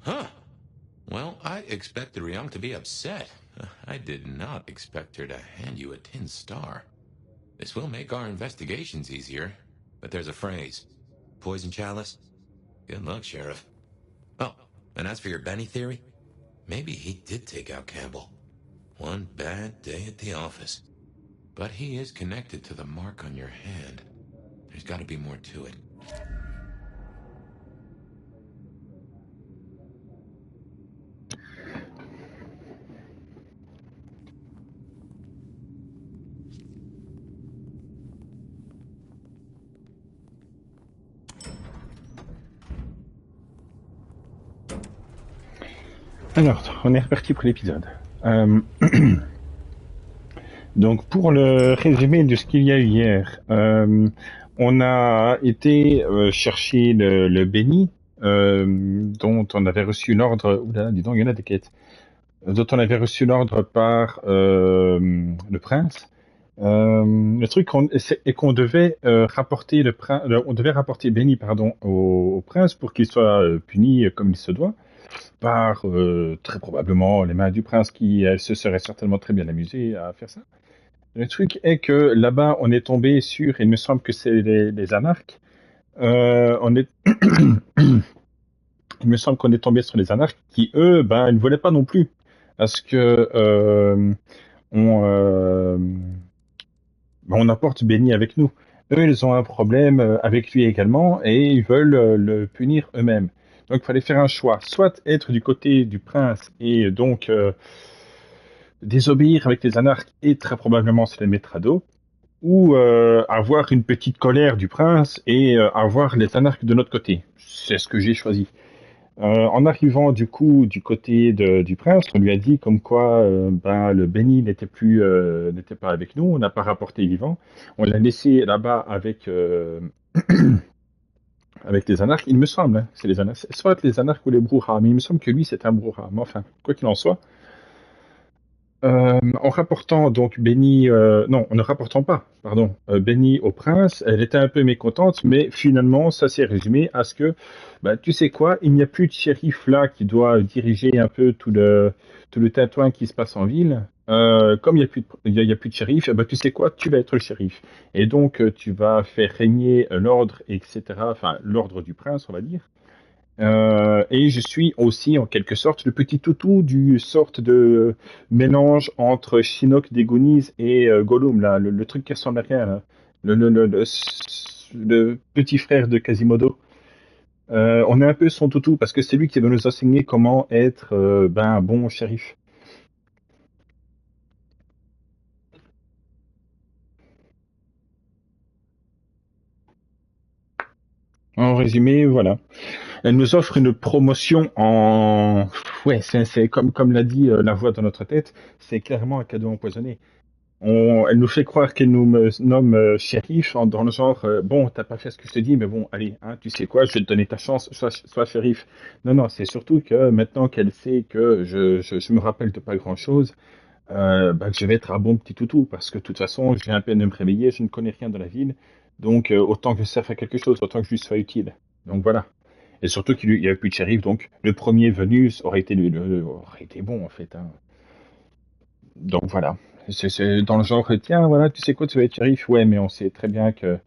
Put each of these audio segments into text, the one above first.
Huh. Well, I expected Ryong to be upset. I did not expect her to hand you a tin star. This will make our investigations easier, but there's a phrase. Poison chalice? Good luck, Sheriff. Oh, and as for your Benny theory, maybe he did take out Campbell. One bad day at the office. But he is connected to the mark on your hand. There's got to be more to it. Alors, on est reparti pour l'épisode. Donc, pour le résumé de ce qu'il y a eu hier, on a été chercher le Benny, dont on avait reçu l'ordre. Oula, dis donc, il y en a des quêtes. Dont on avait reçu l'ordre par le prince. Le truc est qu'on devait rapporter on devait rapporter Benny, pardon, au prince pour qu'il soit puni comme il se doit. Par très probablement les mains du prince qui se serait certainement très bien amusé à faire ça. Le truc est que là-bas, on est tombé sur, il me semble que c'est les anarques. Il me semble qu'on est tombé sur les anarques qui, eux, ils ne voulaient pas non plus. Parce que on apporte Benny avec nous. Eux, ils ont un problème avec lui également et ils veulent le punir eux-mêmes. Donc, il fallait faire un choix. Soit être du côté du prince et donc désobéir avec les anarques et très probablement se les mettre à dos, ou avoir une petite colère du prince et avoir les anarques de notre côté. C'est ce que j'ai choisi. En arrivant du coup du côté du prince, on lui a dit comme quoi le Benny n'était pas avec nous, on n'a pas rapporté vivant, on l'a laissé là-bas avec avec les anarques, il me semble, hein, c'est les anarques, soit les anarques ou les brouhahs, mais il me semble que lui c'est un brouhaha. Mais enfin, quoi qu'il en soit, en rapportant donc Benny, non, en ne rapportant pas, pardon, Benny au prince, elle était un peu mécontente, mais finalement, ça s'est résumé à ce que, tu sais quoi, il n'y a plus de shérif là qui doit diriger un peu tout le tintouin qui se passe en ville. Comme il y a plus de shérif, tu sais quoi, tu vas être le shérif. Et donc, tu vas faire régner l'ordre, etc., enfin, l'ordre du prince, on va dire. Et je suis aussi en quelque sorte le petit toutou du sorte de mélange entre Shinnok des Goonies et Gollum, là, le truc qui ressemble à rien, là. Le petit frère de Quasimodo. On est un peu son toutou parce que c'est lui qui va nous enseigner comment être un bon shérif. En résumé, voilà. Elle nous offre une promotion en... Ouais, c'est comme l'a dit la voix dans notre tête, c'est clairement un cadeau empoisonné. Elle nous fait croire qu'elle nous nomme shérif dans le genre bon, t'as pas fait ce que je te dis, mais bon, allez, hein, tu sais quoi, je vais te donner ta chance, sois shérif. Non, c'est surtout que maintenant qu'elle sait que je me rappelle de pas grand-chose, que je vais être un bon petit toutou, parce que de toute façon, j'ai à peine de me réveiller, je ne connais rien de la ville, donc autant que ça fasse quelque chose, autant que je lui sois utile. Donc voilà. Et surtout qu'il n'y avait plus de shérif, donc le premier venu aurait été bon en fait. Hein. Donc voilà. C'est dans le genre, tiens, voilà, tu sais quoi, tu vas être shérif. Ouais, mais on sait très bien que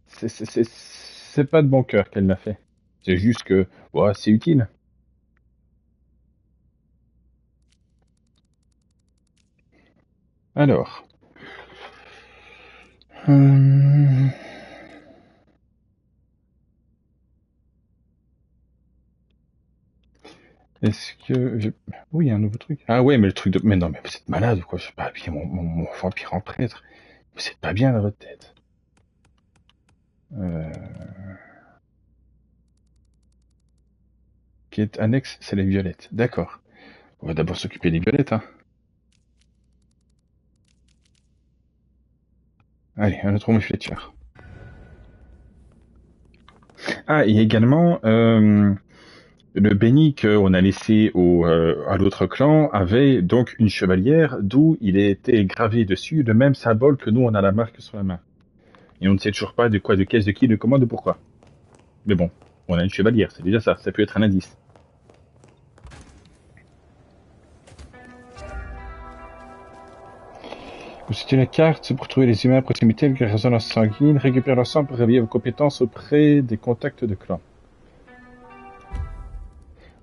c'est pas de bon cœur qu'elle l'a fait. C'est juste que, ouais, c'est utile. Alors. Est-ce que... Oui, il y a un nouveau truc. Ah ouais, mais le truc de... Mais non, mais vous êtes malade ou quoi? Je sais pas habiller mon vampire en prêtre. Vous êtes pas bien dans votre tête. Quête annexe, c'est les violettes. D'accord. On va d'abord s'occuper des violettes, hein. Allez, un autre mot Fletcher. Ah, et également, le béni qu'on a laissé à l'autre clan avait donc une chevalière d'où il était gravé dessus le même symbole que nous on a la marque sur la main. Et on ne sait toujours pas de quoi, de qui, de comment, de pourquoi. Mais bon, on a une chevalière, c'est déjà ça, ça peut être un indice. Consultez la carte pour trouver les humains à proximité avec la résonance sanguine. Récupérez leur sang pour réveiller vos compétences auprès des contacts de clan.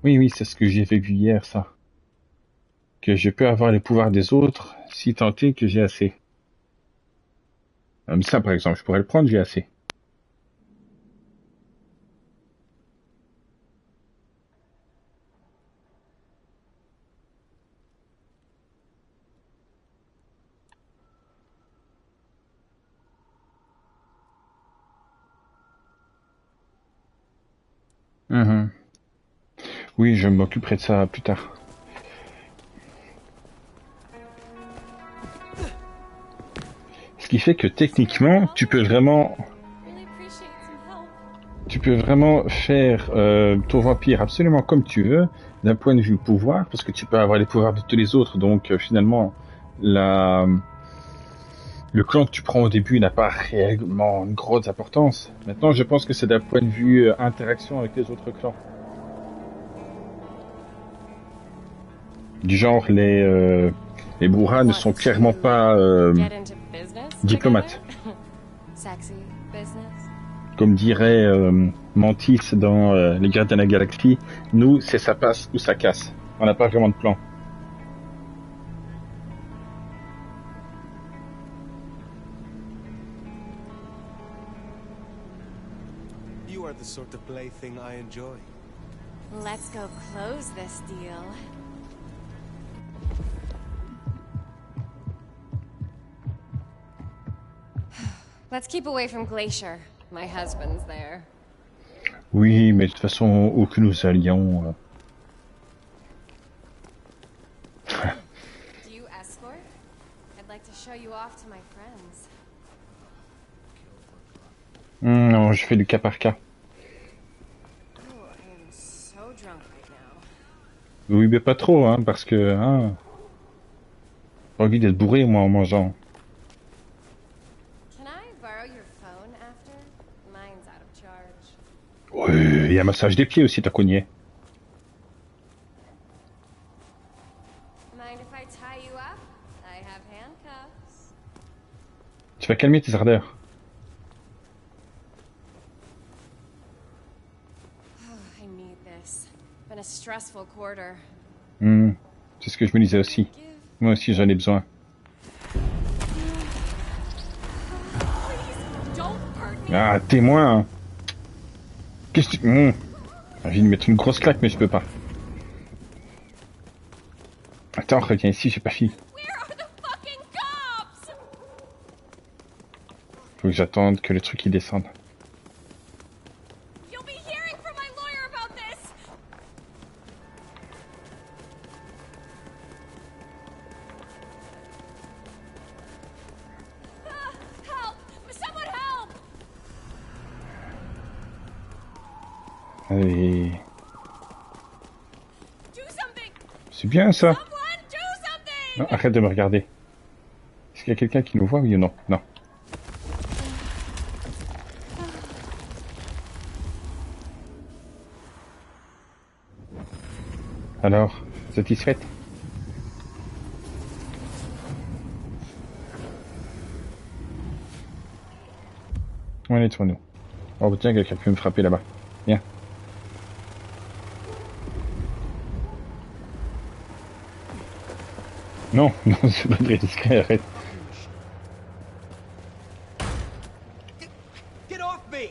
Oui, oui, c'est ce que j'ai vu hier, ça. Que je peux avoir les pouvoirs des autres si tant est que j'ai assez. Ça, par exemple, je pourrais le prendre, j'ai assez. Mhm. Oui, je m'occuperai de ça plus tard. Ce qui fait que techniquement, tu peux vraiment faire ton vampire absolument comme tu veux, d'un point de vue pouvoir, parce que tu peux avoir les pouvoirs de tous les autres. Donc finalement, le clan que tu prends au début n'a pas réellement une grosse importance. Maintenant, je pense que c'est d'un point de vue interaction avec les autres clans. Du genre, les bourras ne sont clairement pas diplomates. Comme dirait Mantis dans Les Gardiens de la Galaxie, nous, c'est ça passe ou ça casse. On n'a pas vraiment de plan. You are the sort of plaything I enjoy. Let's go close this deal. Let's keep away from Glacier. My husband's there. Oui, mais de toute façon, où que nous allions... Do you escort? I'd like to show you off to my friends. Non, je fais du cas par cas. Oh, I am so drunk right now. Oui, mais pas trop, hein, parce que... Hein, j'ai envie d'être bourré, moi, en mangeant. Can I borrow your phone after? Mine's out of charge. Oui, il y a un massage des pieds aussi, t'as cogné. Mind if I tie you up? I have handcuffs. Tu vas calmer tes ardeurs. I need this. Been a stressful quarter. C'est ce que je me disais aussi. Moi aussi, j'en ai besoin. Ah, témoin, hein. Qu'est-ce que tu... J'ai envie de mettre une grosse claque, mais je peux pas. Attends, reviens ici, j'ai pas fini. Faut que j'attende que le truc il descende. Allez. C'est bien ça. Non, arrête de me regarder. Est-ce qu'il y a quelqu'un qui nous voit, oui ou non? Non. Alors, satisfaite? On est sur nous. Oh tiens, quelqu'un peut me frapper là-bas. Viens. Non, non, c'est pas très discret, arrête. Get off me!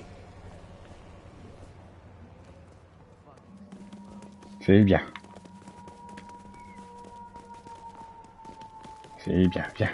C'est bien. C'est bien, viens.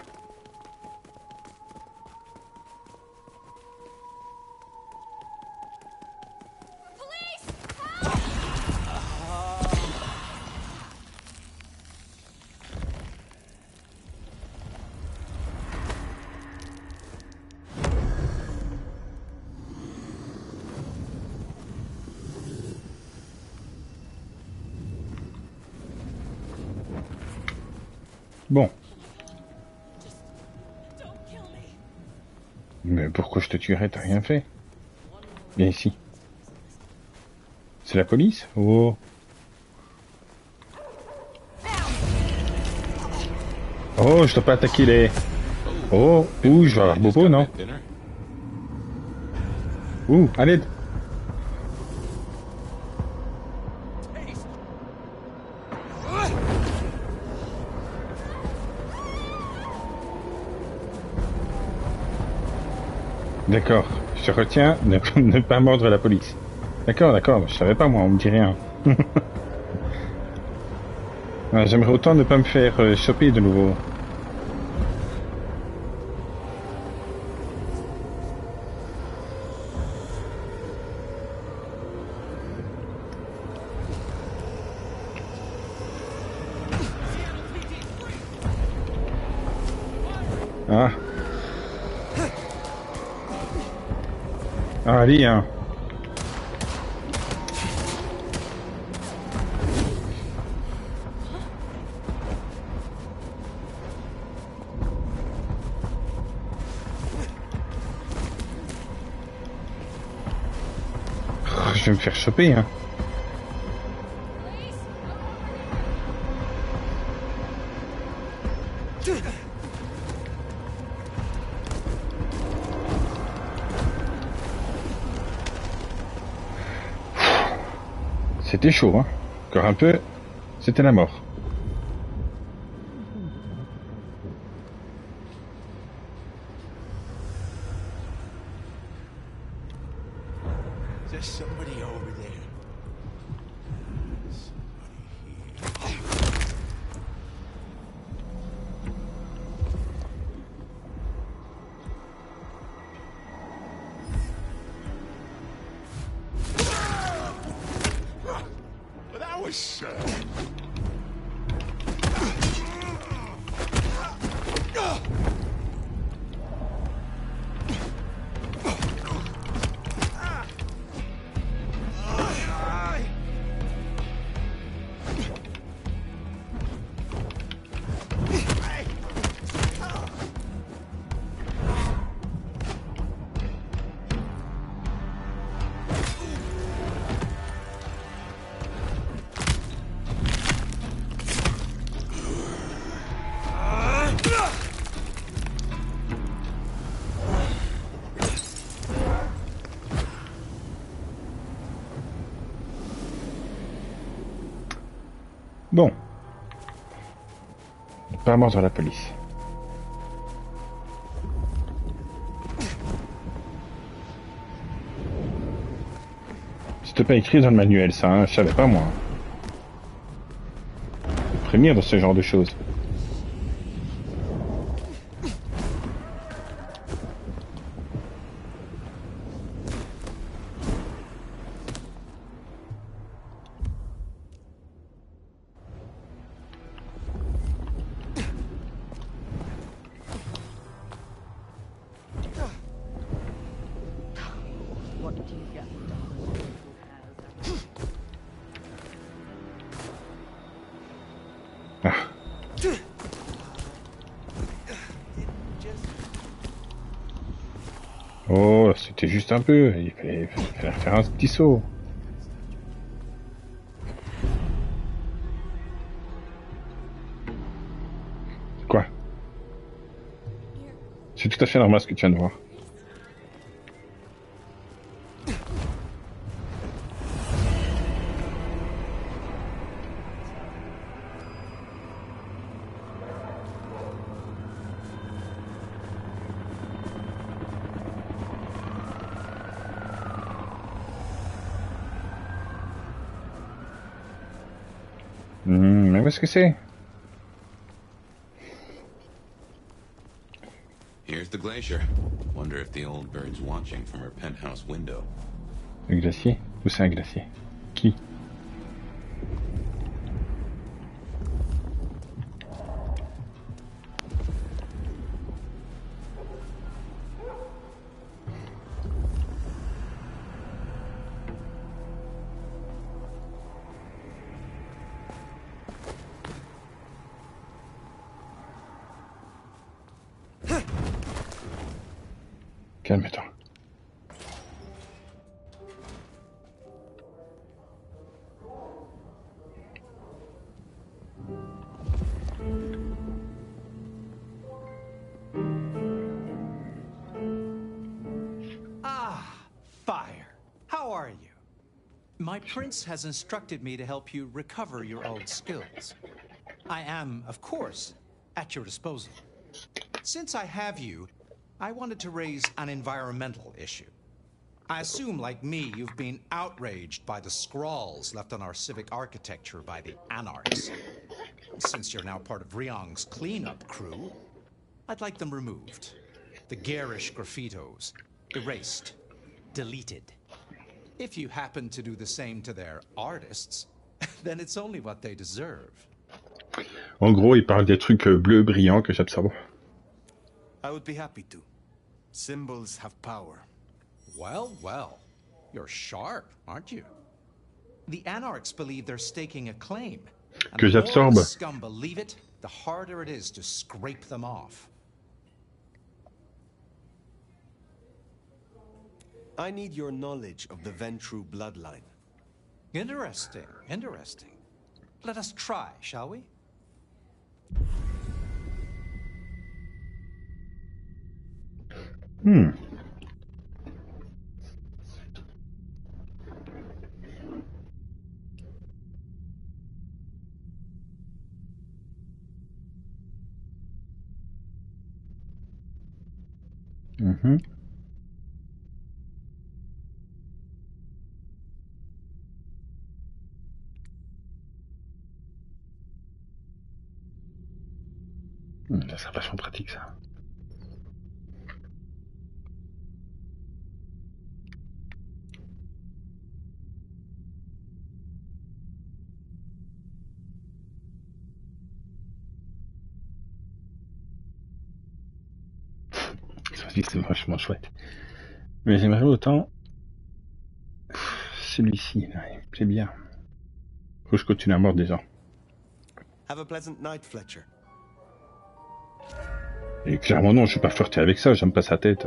Bon. Mais pourquoi je te tuerais? T'as rien fait. Viens ici. C'est la police? Oh. Oh, je dois pas attaquer les... Oh, ouh, je vais avoir Bobo, non? Dinner? Ouh, à l'aide. D'accord, je retiens de ne pas mordre la police. D'accord, d'accord, je savais pas moi, on me dit rien. Ah, j'aimerais autant ne pas me faire choper de nouveau. Ah. Ah, allez, hein. Oh, je vais me faire choper, hein. C'était chaud, hein. Encore un peu, c'était la mort. There's somebody over there. Somebody here. Well, that was sad. Bon. Pas mordre la police. C'était pas écrit dans le manuel, ça, hein, je savais pas moi. Faut prévenir dans ce genre de choses. What do you get from someone who has Ah. Oh, c'était juste un peu. Il fallait faire un petit saut. Quoi? C'est tout à fait normal ce que tu viens de voir. Mais où est-ce que c'est? Here's the glacier. Wonder if the old bird's watching from her penthouse window. Le glacier? Où c'est un glacier? Qui? Calme-toi. My prince has instructed me to help you recover your old skills. I am, of course, at your disposal. Since I have you, I wanted to raise an environmental issue. I assume, like me, you've been outraged by the scrawls left on our civic architecture by the Anarchs. Since you're now part of Ryong's cleanup crew, I'd like them removed. The garish graffitos, erased, deleted. If you happen to do the same to their artists, then it's only what they deserve. En gros, il parle des trucs bleus brillants que j'absorbe. I would be happy to. Symbols have power. Well, well. You're sharp, aren't you? The Anarchs believe they're staking a claim. And Que the more j'absorbe. the scum believe it, the harder it is to scrape them off. I need your knowledge of the Ventrue bloodline. Interesting, interesting. Let us try, shall we? Hmm. Mhm. Ça serait vachement pratique ça. Ça aussi c'est vachement chouette. Mais j'aimerais autant celui-ci, là, il me plaît bien. Faut que je continue à mordre déjà. Have a pleasant night, Fletcher. Et clairement non, je suis pas flirté avec ça, j'aime pas sa tête.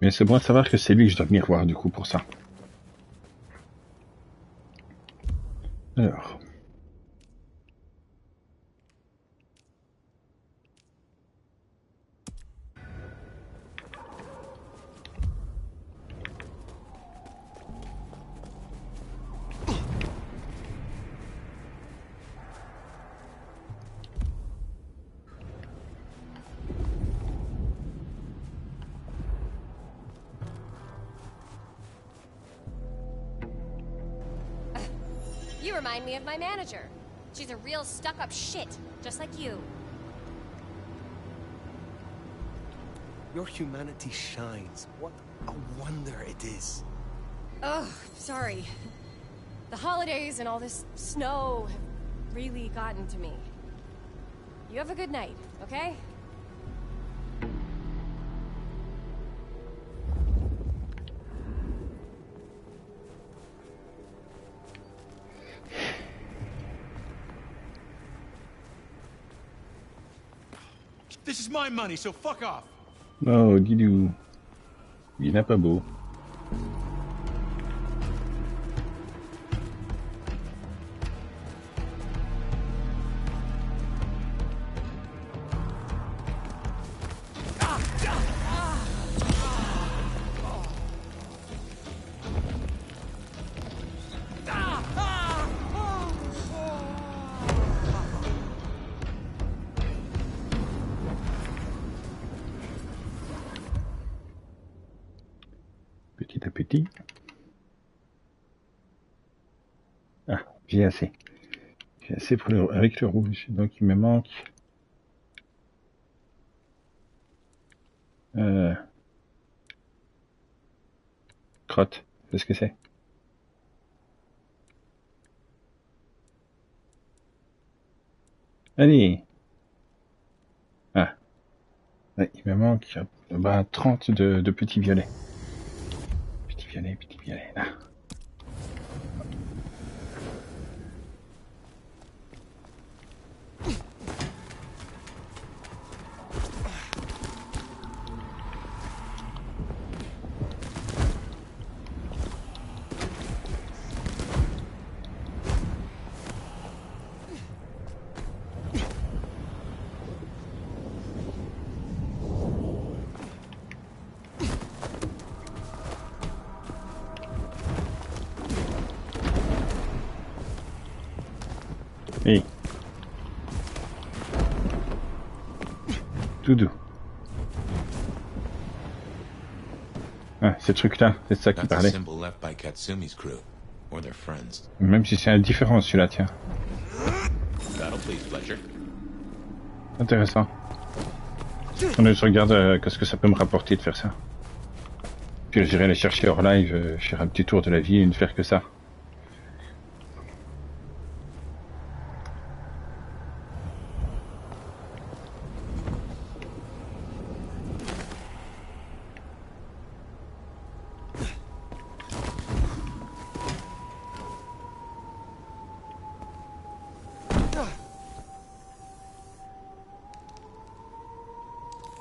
Mais c'est bon à savoir que c'est lui que je dois venir voir du coup pour ça. Alors. You remind me of my manager. She's a real stuck-up shit, just like you. Your humanity shines. What a wonder it is. Oh, sorry. The holidays and all this snow have really gotten to me. You have a good night, okay? This is my money, so fuck off. Oh, Guidou. Il n'est pas beau. Petit à petit. Ah, j'ai assez. J'ai assez pour avec le rouge. Donc il me manque... Crotte. Qu'est-ce que c'est? Allez. Ah. Ouais, il me manque 30 de petits violets. Petit violet, là. Tout doux. Ah, ces trucs-là, c'est ça qui That's a parlait. symbol left by Katsumi's crew, or their friends. Même si c'est indifférent celui-là, tiens. That'll please Fletcher. Intéressant. On se regarde qu'est-ce que ça peut me rapporter de faire ça. Puis j'irai les chercher hors live, faire un petit tour de la ville et ne faire que ça.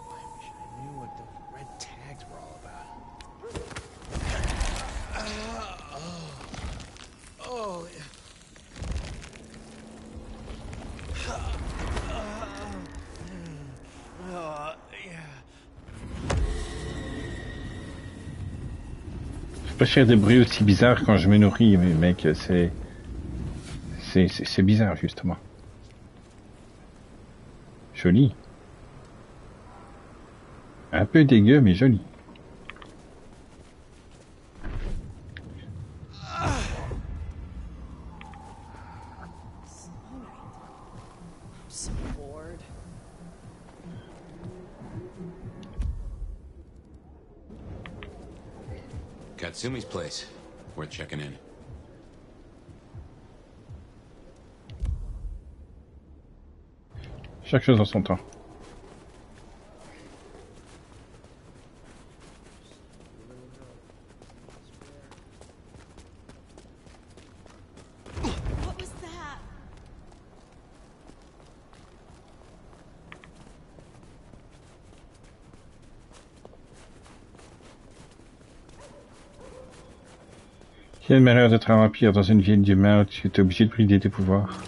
I knew what the red tags were all about. Oh, yeah. Je peux pas faire des bruits aussi bizarres quand je me nourris, mais mec, c'est bizarre justement. Joli. Un peu dégueu, mais joli. I'm so bored. Katsumi's place. Worth checking in. Chaque chose en son temps. What was that? Quel malheur d'être un vampire dans une ville d'humains où tu es obligé de brider tes pouvoirs.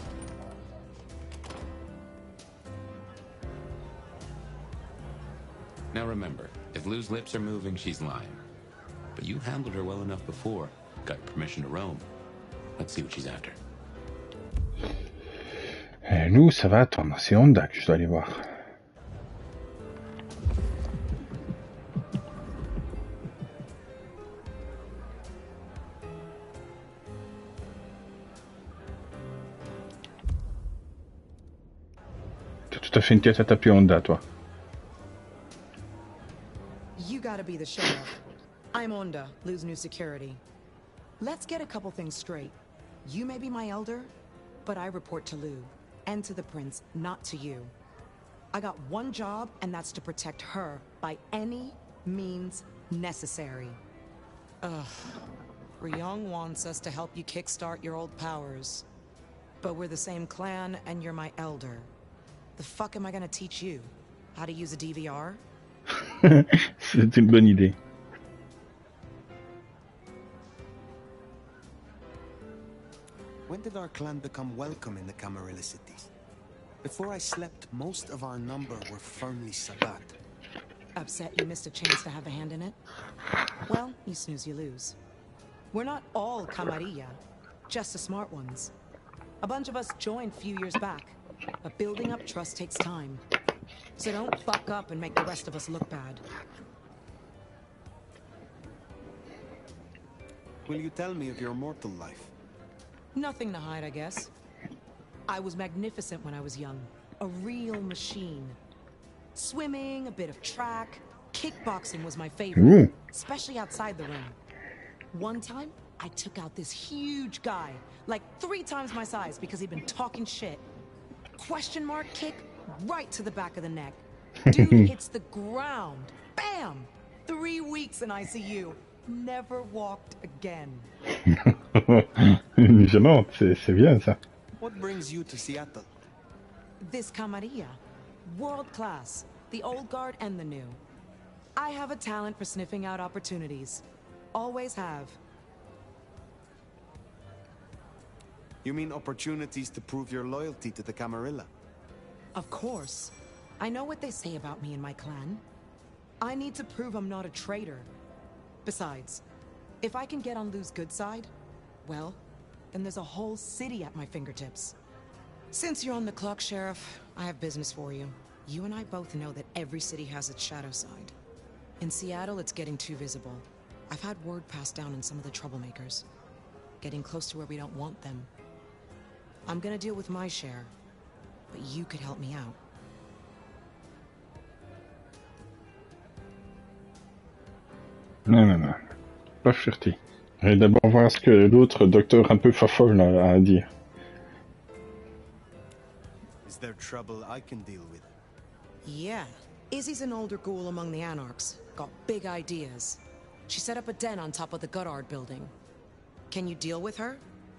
Now remember, if Lou's lips are moving, she's lying. But you handled her well enough before. Got permission to roam. Let's see what she's after. Nous, ça va attendre. C'est Honda que je dois aller voir. T'as tout à fait une tête à taper Honda, toi. You gotta be the sheriff. I'm Onda, Lou's new security. Let's get a couple things straight. You may be my elder, but I report to Lou. And to the prince, not to you. I got one job, and that's to protect her by any means necessary. Ugh. Ryong wants us to help you kickstart your old powers. But we're the same clan, and you're my elder. The fuck am I gonna teach you? How to use a DVR? C'est une bonne idée. When did our clan become welcome in the Camarilla cities? Before I slept, most of our number were firmly Sabat. Upset you missed a chance to have a hand in it? Well, you snooze, you lose. We're not all Camarilla, just the smart ones. A bunch of us joined a few years back, but building up trust takes time. So don't fuck up and make the rest of us look bad. Will you tell me of your mortal life? Nothing to hide, I guess. I was magnificent when I was young. A real machine. Swimming, a bit of track. Kickboxing was my favorite, especially outside the ring. One time, I took out this huge guy, like 3 times my size because he'd been talking shit. Question mark kick right to the back of the neck. Dude hits the ground. Bam! 3 weeks in ICU. Never walked again. Justement, c'est bien ça. What brings you to Seattle? This Camarilla. World class. The old guard and the new. I have a talent for sniffing out opportunities. Always have. You mean opportunities to prove your loyalty to the Camarilla? Of course. I know what they say about me and my clan. I need to prove I'm not a traitor. Besides, if I can get on Lou's good side, well, then there's a whole city at my fingertips. Since you're on the clock, Sheriff, I have business for you. You and I both know that every city has its shadow side. In Seattle, it's getting too visible. I've had word passed down on some of the troublemakers. Getting close to where we don't want them. I'm gonna deal with my share, but you could help me out. Non, non, non. Pas flirter. Je vais d'abord voir ce que l'autre docteur un peu fofolle a à dire. Is there trouble I can deal with? Yeah. Izzy's an older ghoul among the Anarchs. Got big ideas. She set up a den on top of the Goddard building. Can you deal with her?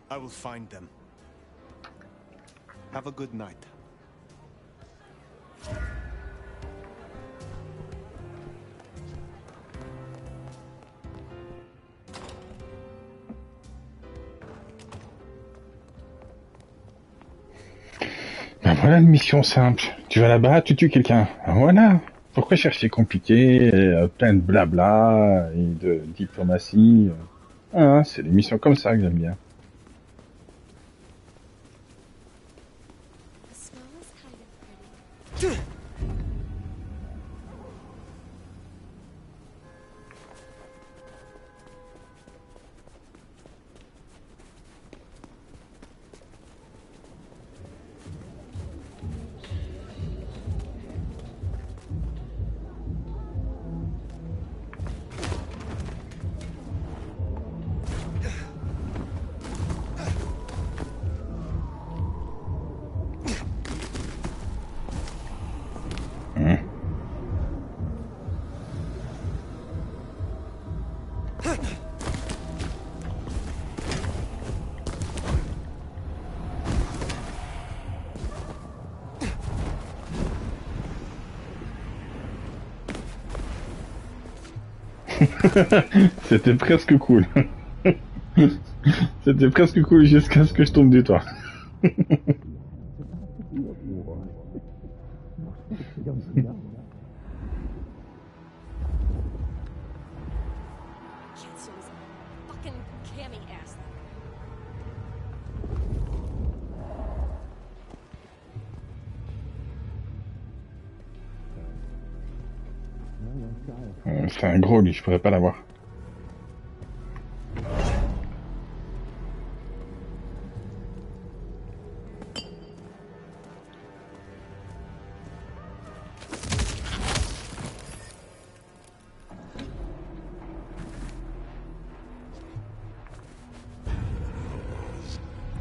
I will find them. Have a good night. Ben voilà une mission simple. Tu vas là-bas, tu tues quelqu'un. Ben voilà. Pourquoi chercher compliqué, plein de blabla et de diplomatie. Ah, c'est des missions comme ça que j'aime bien. The snow is kind of pretty. C'était presque cool. C'était presque cool jusqu'à ce que je tombe du toit. Kitsu's fucking Cammy ass. C'est un gros lui, je pourrais pas l'avoir.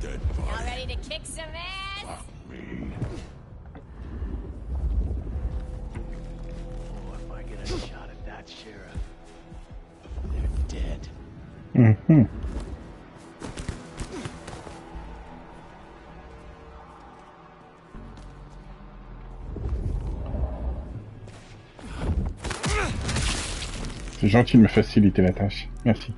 Y'all ready to kick some ass? Oh, if I get a shot at that sheriff, they're dead. Mhm. C'est gentil de me faciliter la tâche. Merci.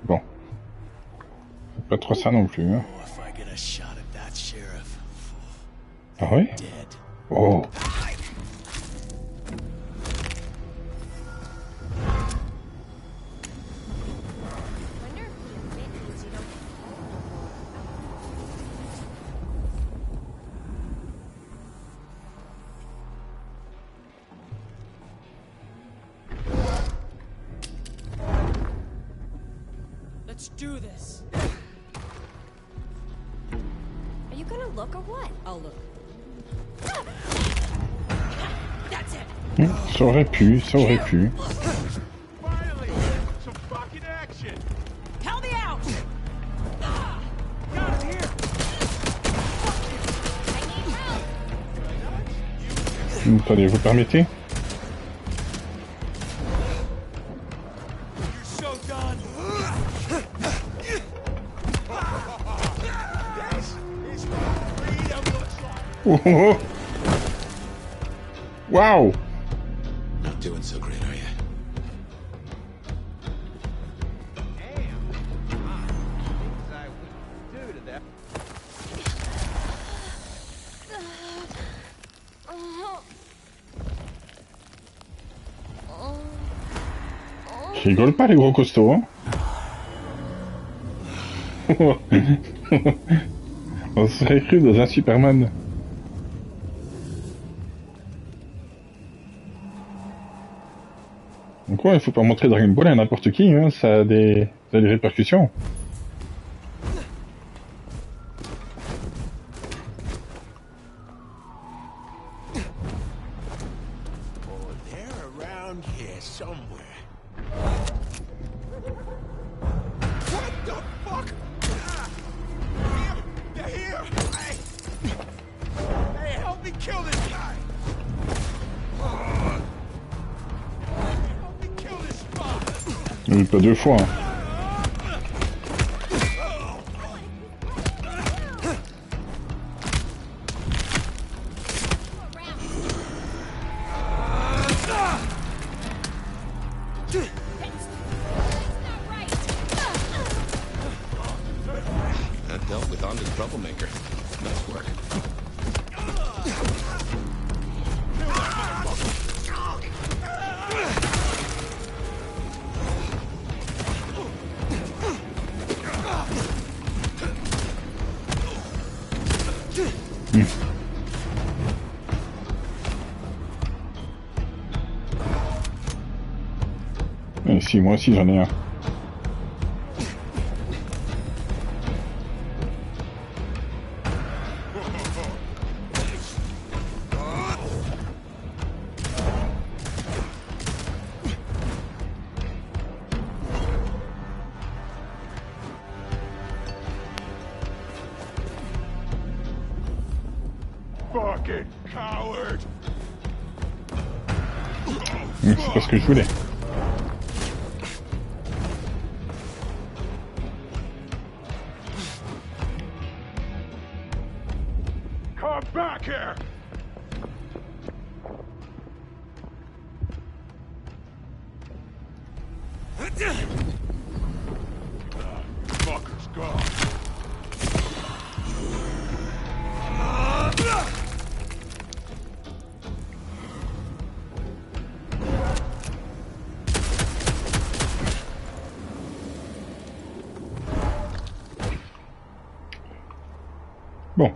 Bon. C'est pas trop ça non plus, hein. Oh, if I get a shot at that sheriff, Ah oui? dead. Oh. Wonder if the event means you don't get home no more. Let's do this. Are you gonna look or what? I'll look. That's it. Ça aurait pu, ça aurait pu. Finally, some fucking action. Help me out! Got him here. I need help. Attendez, vous permettez? You're so done. This is what freedom looks like. Oh, oh, oh. Wow! Not doing so great, are you? Je rigole pas les gros costauds, hein. On serait cru dans un Superman. Donc ouais, il faut pas montrer Dragon Ball à n'importe qui, hein. Ça a des répercussions. Oh, they're around here somewhere. What the fuck? Ah! Damn it! They're here! Hey, help me kill this guy! Help me kill this spot! Pas deux fois. Hein. That dealt with Onda's troublemaker. Nice work. Et si, moi aussi j'en ai un. Fucking coward! C'est pas ce que je voulais. Come back here! Fucker's gone. Bon.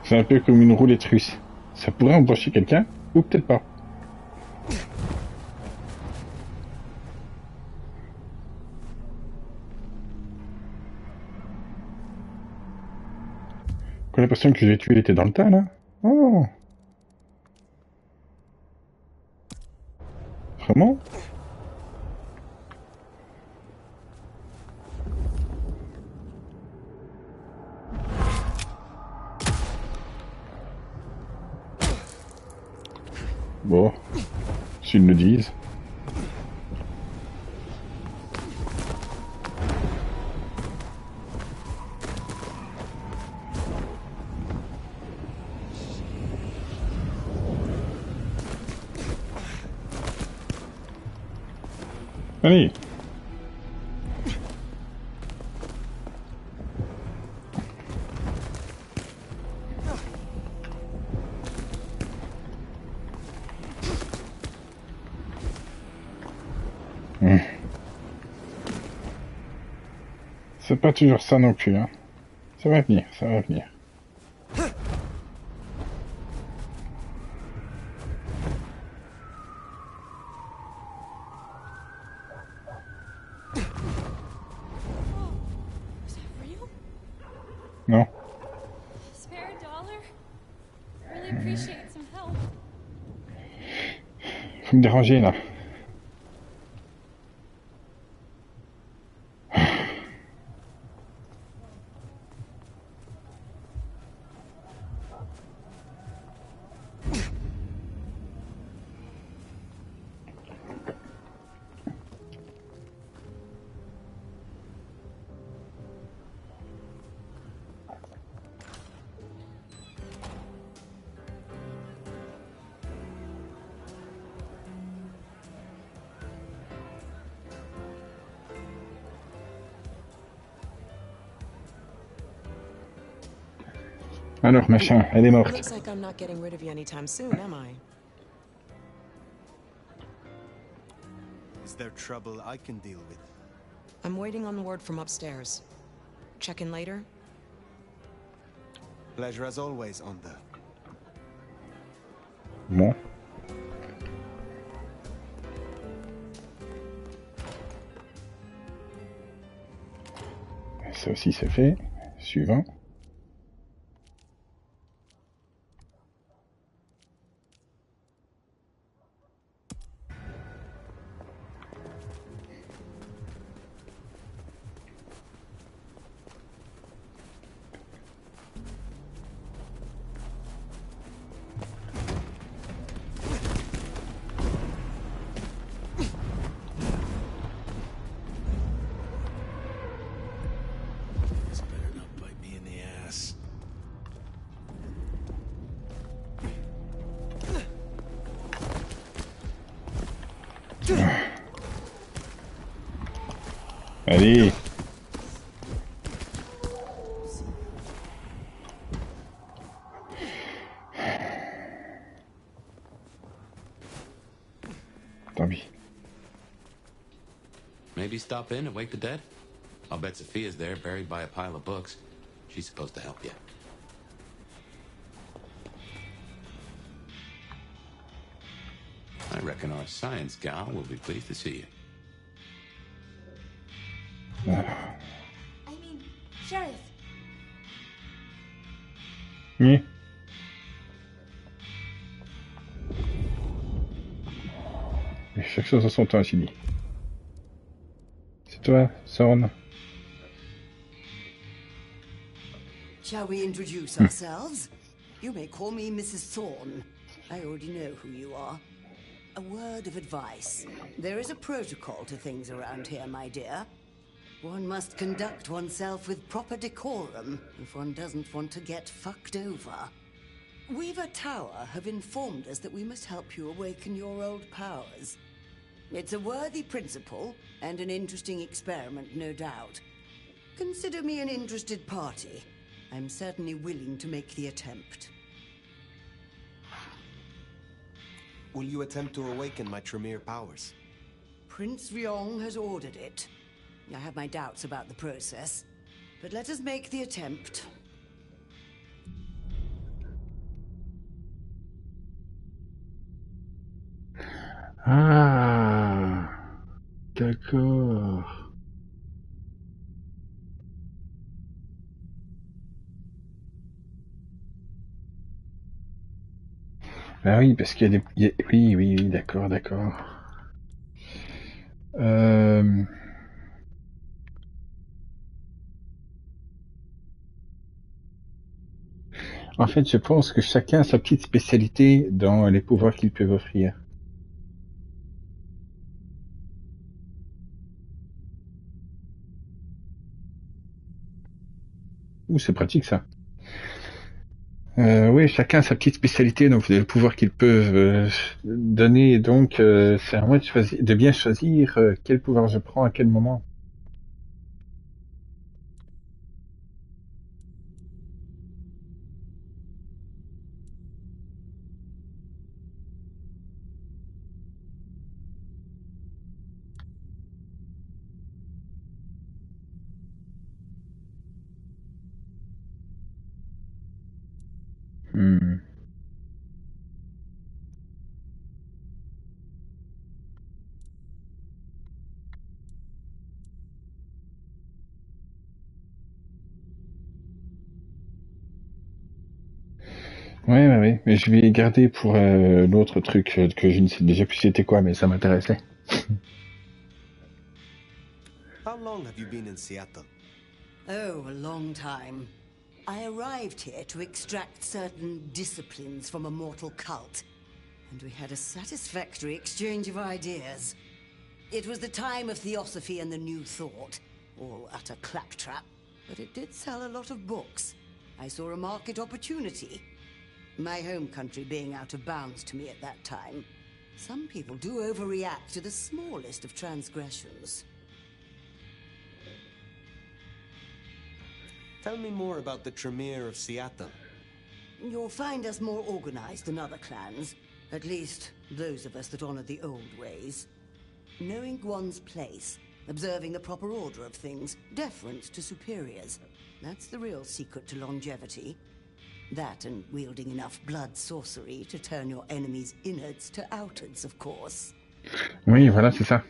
C'est un peu comme une roulette russe. Ça pourrait embaucher quelqu'un, ou peut-être pas. Quand la personne que j'ai tuée était dans le tas, là. Oh. Vraiment? Bon, s'ils le disent. Allez. C'est pas toujours ça non plus, hein. Ça va venir, ça va venir. Was that real? Non. Spare a dollar? Really appreciate some help. Faut me déranger, là. Alors, machin, elle est morte. Looks like I'm not getting rid of you anytime soon, am I? Is there trouble I can deal with? I'm waiting on word from upstairs. Check in later? Pleasure as always, Onda. Bon. Ça aussi c'est fait. Suivant. This better not bite me in the ass. Allez. Tant pis. Maybe stop in and wake the dead? I'll bet Sophia's there, buried by a pile of books. She's supposed to help you. I reckon our science gal will be pleased to see you. I mean, Sheriff. Oui. Et chaque chose en son temps, ainsi dit. C'est toi, Sorn. Shall we introduce ourselves? You may call me Mrs. Thorne. I already know who you are. A word of advice. There is a protocol to things around here, my dear. One must conduct oneself with proper decorum if one doesn't want to get fucked over. Weaver Tower have informed us that we must help you awaken your old powers. It's a worthy principle and an interesting experiment, no doubt. Consider me an interested party. I'm certainly willing to make the attempt. Will you attempt to awaken my Tremere powers? Prince Ryong has ordered it. I have my doubts about the process, but let us make the attempt. Ah, d'accord. Ah oui, parce qu'il y a des... Oui, oui, oui, d'accord, d'accord. En fait, je pense que chacun a sa petite spécialité dans les pouvoirs qu'ils peuvent offrir. Ouh, c'est pratique ça. Oui, chacun a sa petite spécialité, donc le pouvoir qu'ils peuvent donner. Donc, c'est à moi de bien choisir quel pouvoir je prends à quel moment. Hmm. Ouais, mais je vais garder pour l'autre truc que je ne sais déjà plus c'était quoi, mais ça m'intéressait. How long have you been in Seattle? Oh, a long time. I arrived here to extract certain disciplines from a mortal cult, and we had a satisfactory exchange of ideas. It was the time of Theosophy and the New Thought, all utter claptrap, but it did sell a lot of books. I saw a market opportunity. My home country being out of bounds to me at that time. Some people do overreact to the smallest of transgressions. Tell me more about the Tremere of Seattle. You'll find us more organized than other clans. At least, those of us that honor the old ways. Knowing one's place, observing the proper order of things, deference to superiors. That's the real secret to longevity. That and wielding enough blood sorcery to turn your enemy's innards to outards, of course. Oui, voilà, c'est ça.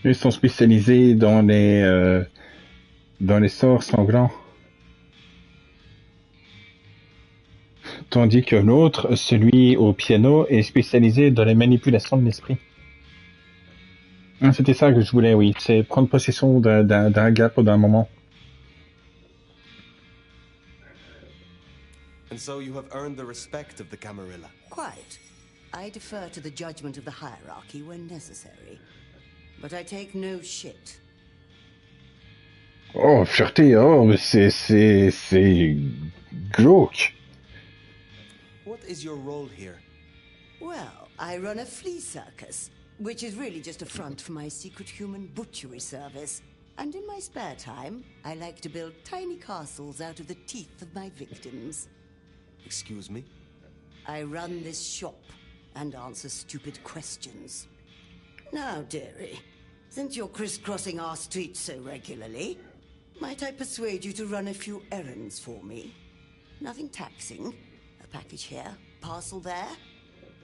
Ils sont spécialisés dans les sorts sanglants. Tandis que l'autre, celui au piano, est spécialisé dans les manipulations de l'esprit. C'était ça que je voulais, oui. C'est prendre possession d'un gars pendant un moment. And so you have earned the respect of the Camarilla. Quite. I defer to the judgment of the hierarchy when necessary. But I take no shit. Oh, fierté, oh, c'est glauque. What is your role here? Well, I run a flea circus, which is really just a front for my secret human butchery service. And in my spare time, I like to build tiny castles out of the teeth of my victims. Excuse me? I run this shop and answer stupid questions. Now, dearie, since you're crisscrossing our streets so regularly, might I persuade you to run a few errands for me? Nothing taxing. A package here, parcel there.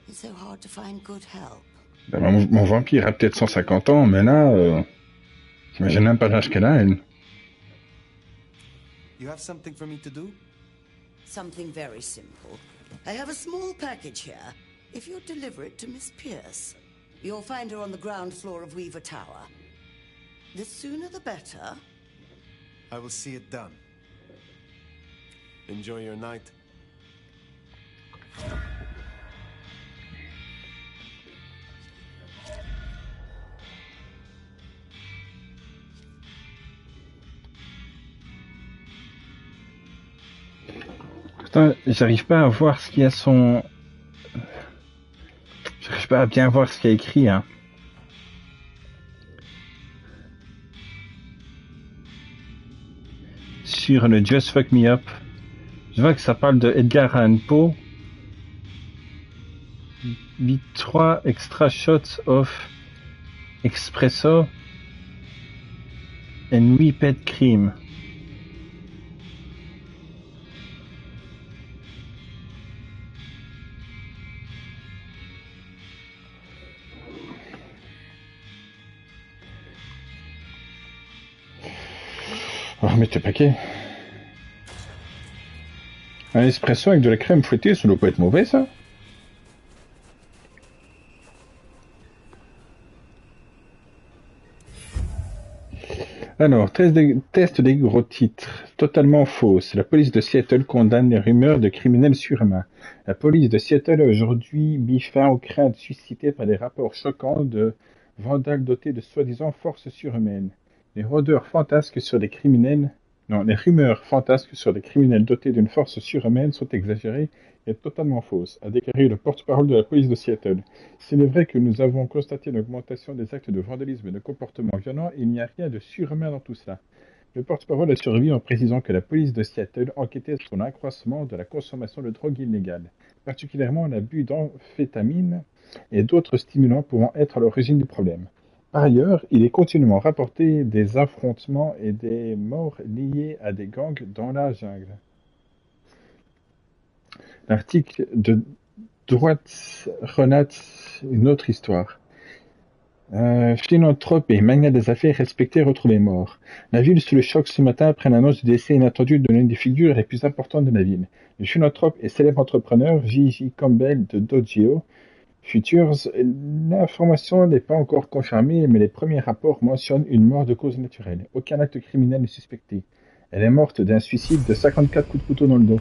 It's so hard to find good help. Mon vampire a peut-être 150 ans, mais là, j'imagine même pas l'âge qu'elle a, elle. You have something for me to do? Something very simple. I have a small package here. If you'll deliver it to Miss Pierce, you'll find her on the ground floor of Weaver Tower. The sooner the better. I will see it done. Enjoy your night. Putain, j'arrive pas à voir ce qu'il y a son... J'arrive pas à bien voir ce qu'il y a écrit, hein. Sur le Just Fuck Me Up. Je vois que ça parle de Edgar Allan Poe. 3 extra shots of espresso and 8 pet cream. Oh, mais t'es paquet. Un espresso avec de la crème fouettée, ça doit pas être mauvais, ça. Alors, test des gros titres. Totalement fausses. La police de Seattle condamne les rumeurs de criminels surhumains. La police de Seattle a aujourd'hui mis fin aux craintes suscitées par des rapports choquants de vandales dotés de soi-disant forces surhumaines. Les rumeurs fantasques sur des criminels dotés d'une force surhumaine sont exagérées et totalement fausses, a déclaré le porte-parole de la police de Seattle. S'il est vrai que nous avons constaté une augmentation des actes de vandalisme et de comportements violents, il n'y a rien de surhumain dans tout cela. Le porte-parole a survécu en précisant que la police de Seattle enquêtait sur l'accroissement de la consommation de drogue illégale, particulièrement l'abus d'amphétamines et d'autres stimulants pouvant être à l'origine du problème. Par ailleurs, il est continuellement rapporté des affrontements et des morts liés à des gangs dans la jungle. L'article de droite relate une autre histoire. Philanthrope et magnat des affaires respectés retrouvés morts. La ville sous le choc ce matin après l'annonce du décès inattendu de l'une des figures les plus importantes de la ville. Le philanthrope et célèbre entrepreneur J.J. Campbell de Dodgeo Futures. L'information n'est pas encore confirmée, mais les premiers rapports mentionnent une mort de cause naturelle. Aucun acte criminel n'est suspecté. Elle est morte d'un suicide de 54 coups de couteau dans le dos.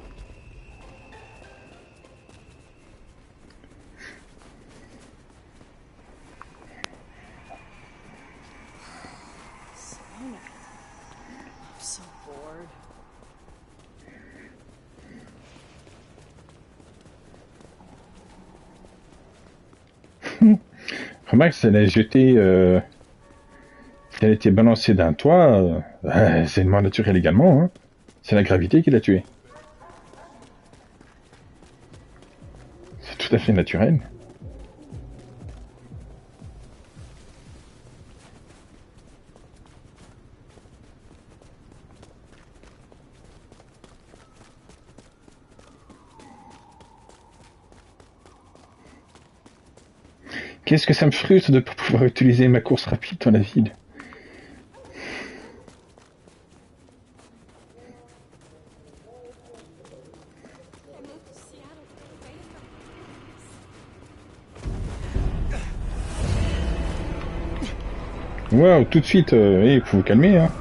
Remarque, si elle a jeté, si elle a été balancée d'un toit, c'est une mort naturelle également, hein. C'est la gravité qui l'a tuée. tout à fait naturel. Qu'est-ce que ça me frustre de ne pas pouvoir utiliser ma course rapide dans la ville. I moved to Seattle to get away from Waouh, tout de suite, il faut vous calmer, hein.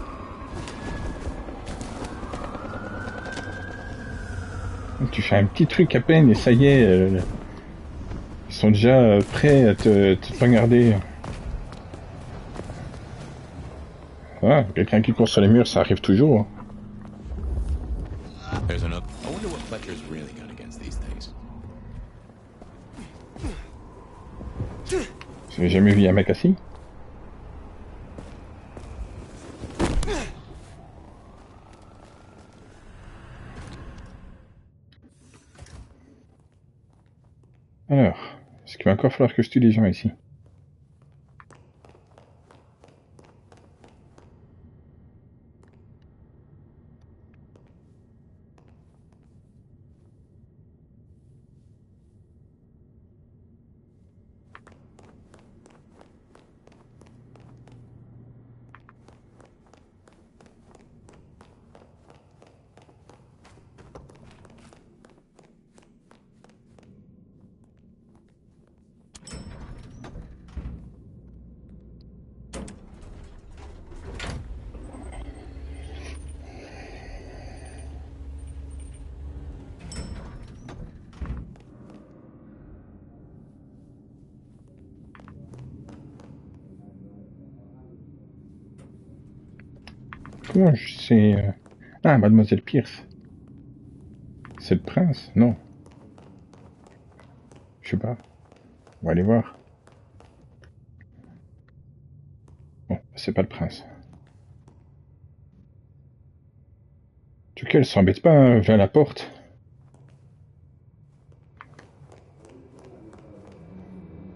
Tu fais un petit truc à peine et ça y est, ils sont déjà prêts à te poignarder. Voilà, quelqu'un qui court sur les murs, ça arrive toujours. There's another. I wonder what Fletcher's really got against these things. J'ai jamais vu un mec assis. Alors, est-ce qu'il va encore falloir que je tue les gens ici? Comment je sais... Ah, Mademoiselle Pierce. C'est le prince? Non. Je sais pas. On va aller voir. Bon, c'est pas le prince. En tout cas, elle s'embête pas, hein, vers la porte.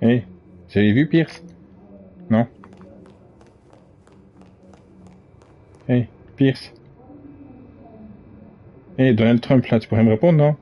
Hé, vous avez vu Pierce? Non? Hé, Pierce? Hé, Donald Trump, là, tu pourrais me répondre, non?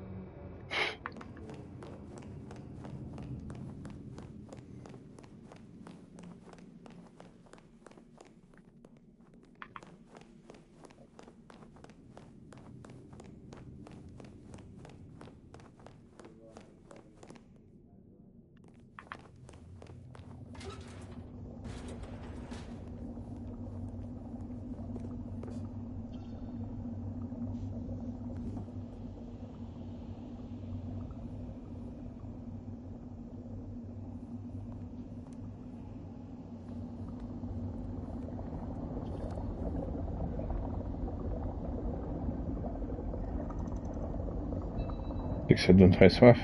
Et que ça te donne très soif.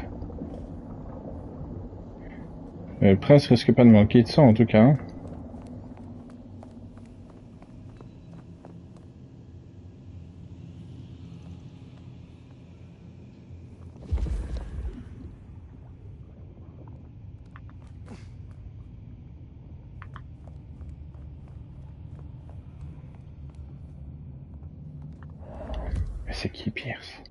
Le prince risque pas de manquer de sang en tout cas. Hein. Mais c'est qui Pierce?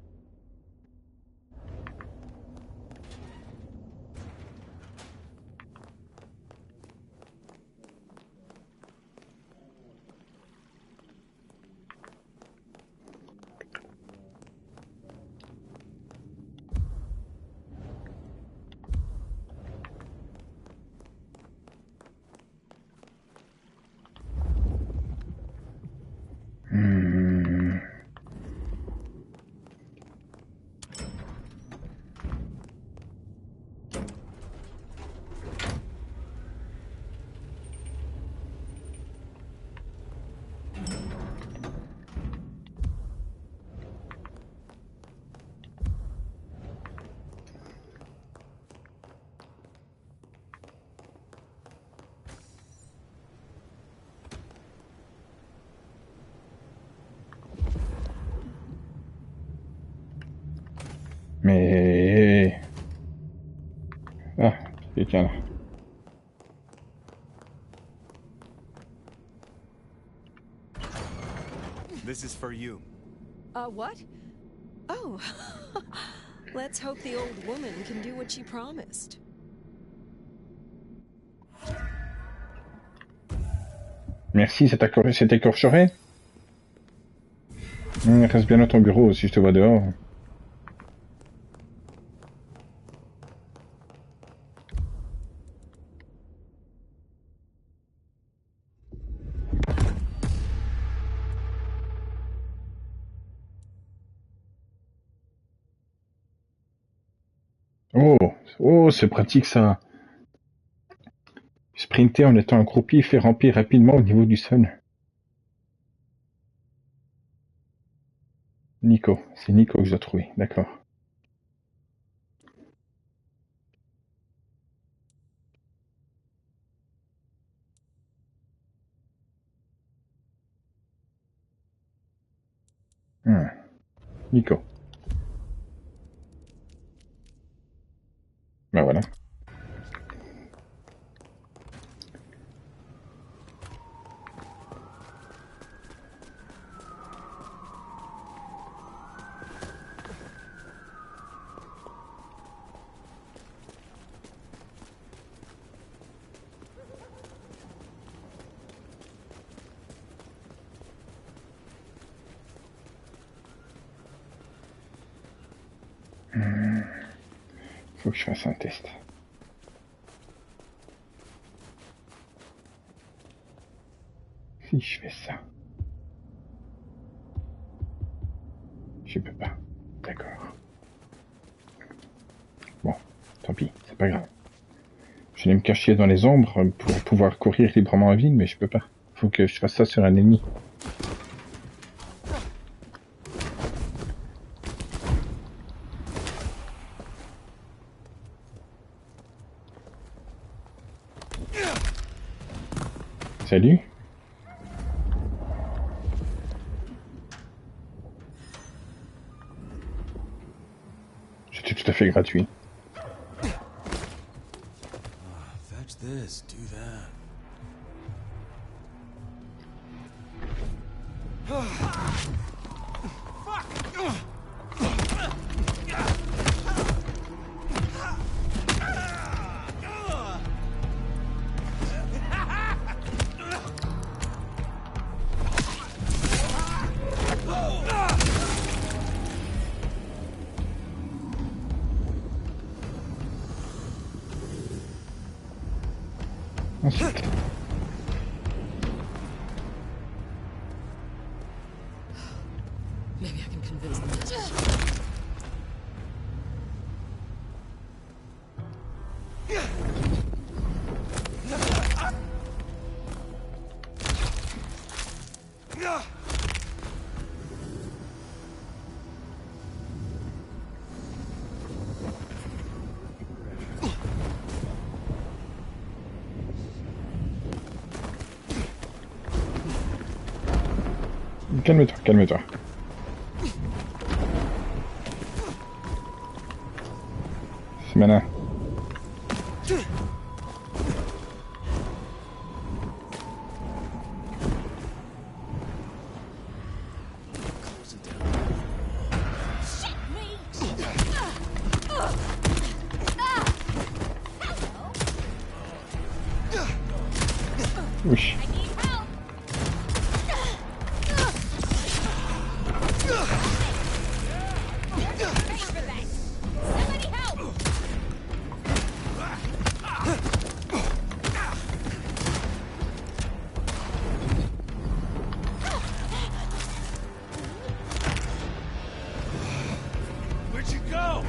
quelqu'un là. This is for you. What? Oh. Let's hope the old woman can do what she promised. Merci, c'est écorcherait. Reste bien dans ton bureau si je te vois dehors. Oh, c'est pratique ça. Sprinter en étant accroupi fait ramper rapidement au niveau du sol. Nico, c'est Nico que je dois trouver, d'accord. Nico. Ben voilà. Faut que je fasse un test. Si je fais ça. Je peux pas. D'accord. Bon, tant pis, c'est pas grave. Je vais me cacher dans les ombres pour pouvoir courir librement en ville, mais je peux pas. Faut que je fasse ça sur un ennemi. Salut. C'était tout à fait gratuit. Fetch this, do that. Ensuite. Maybe I can convince them. Calme-toi, calme-toi. C'est malin. Oui. Where'd you go?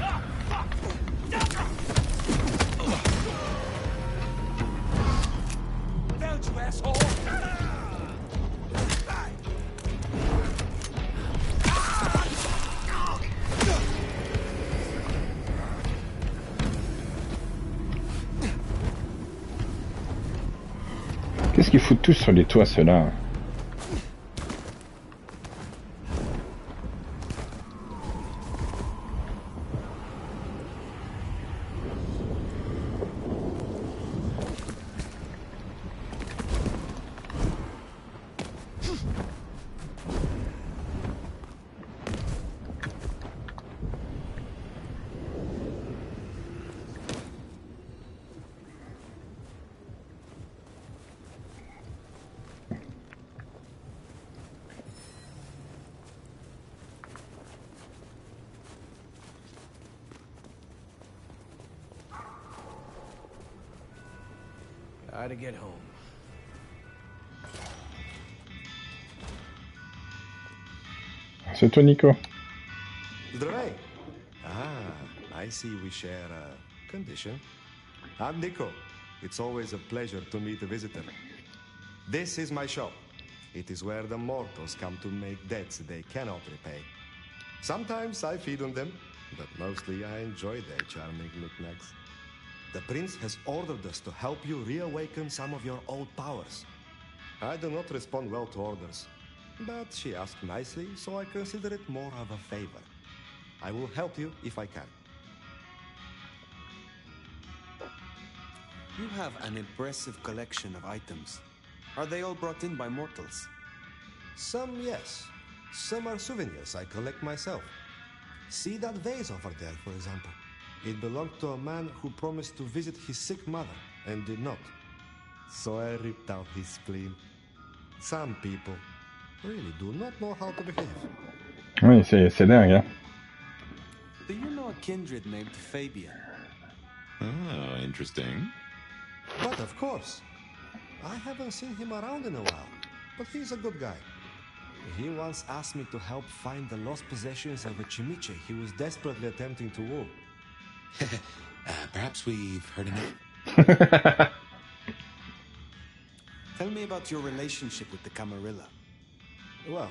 Ah, fuck! Found you, asshole! Qu'est-ce qu'ils foutent tous sur les toits, ceux-là? try to get home. C'est toi, Nico. Zdravey. Ah, I see we share a condition. I'm Nico. It's always a pleasure to meet a visitor. This is my shop. It is where the mortals come to make debts they cannot repay. Sometimes I feed on them, but mostly I enjoy their charming knickknacks. The prince has ordered us to help you reawaken some of your old powers. I do not respond well to orders, but she asked nicely, so I consider it more of a favor. I will help you if I can. You have an impressive collection of items. Are they all brought in by mortals? Some, yes. Some are souvenirs I collect myself. See that vase over there, for example. It belonged to a man who promised to visit his sick mother and did not. So I ripped out his spleen. Some people really do not know how to behave. Oui, c'est dingue, hein. Do you know a kindred named Fabian? Oh, interesting. But of course. I haven't seen him around in a while, but he's a good guy. He once asked me to help find the lost possessions of a Chimiche he was desperately attempting to woo. Perhaps we've heard enough. Tell me about your relationship with the Camarilla. Well,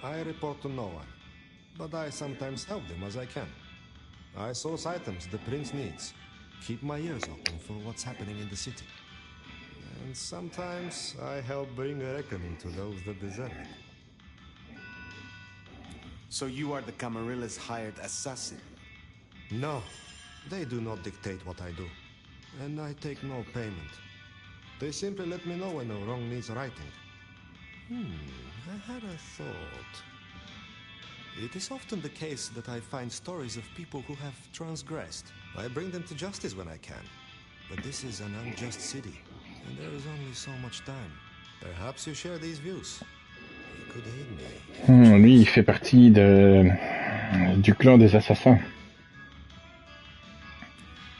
I report to no one, but I sometimes help them as I can. I source items the prince needs, keep my ears open for what's happening in the city. And sometimes I help bring a reckoning to those that deserve it. So you are the Camarilla's hired assassin? No, they do not dictate what I do, and I take no payment. They simply let me know when a wrong needs righting. I had a thought. It is often the case that I find stories of people who have transgressed. I bring them to justice when I can. But this is an unjust city, and there is only so much time. Perhaps you share these views. You could aid me. Lui, il fait partie du clan des assassins.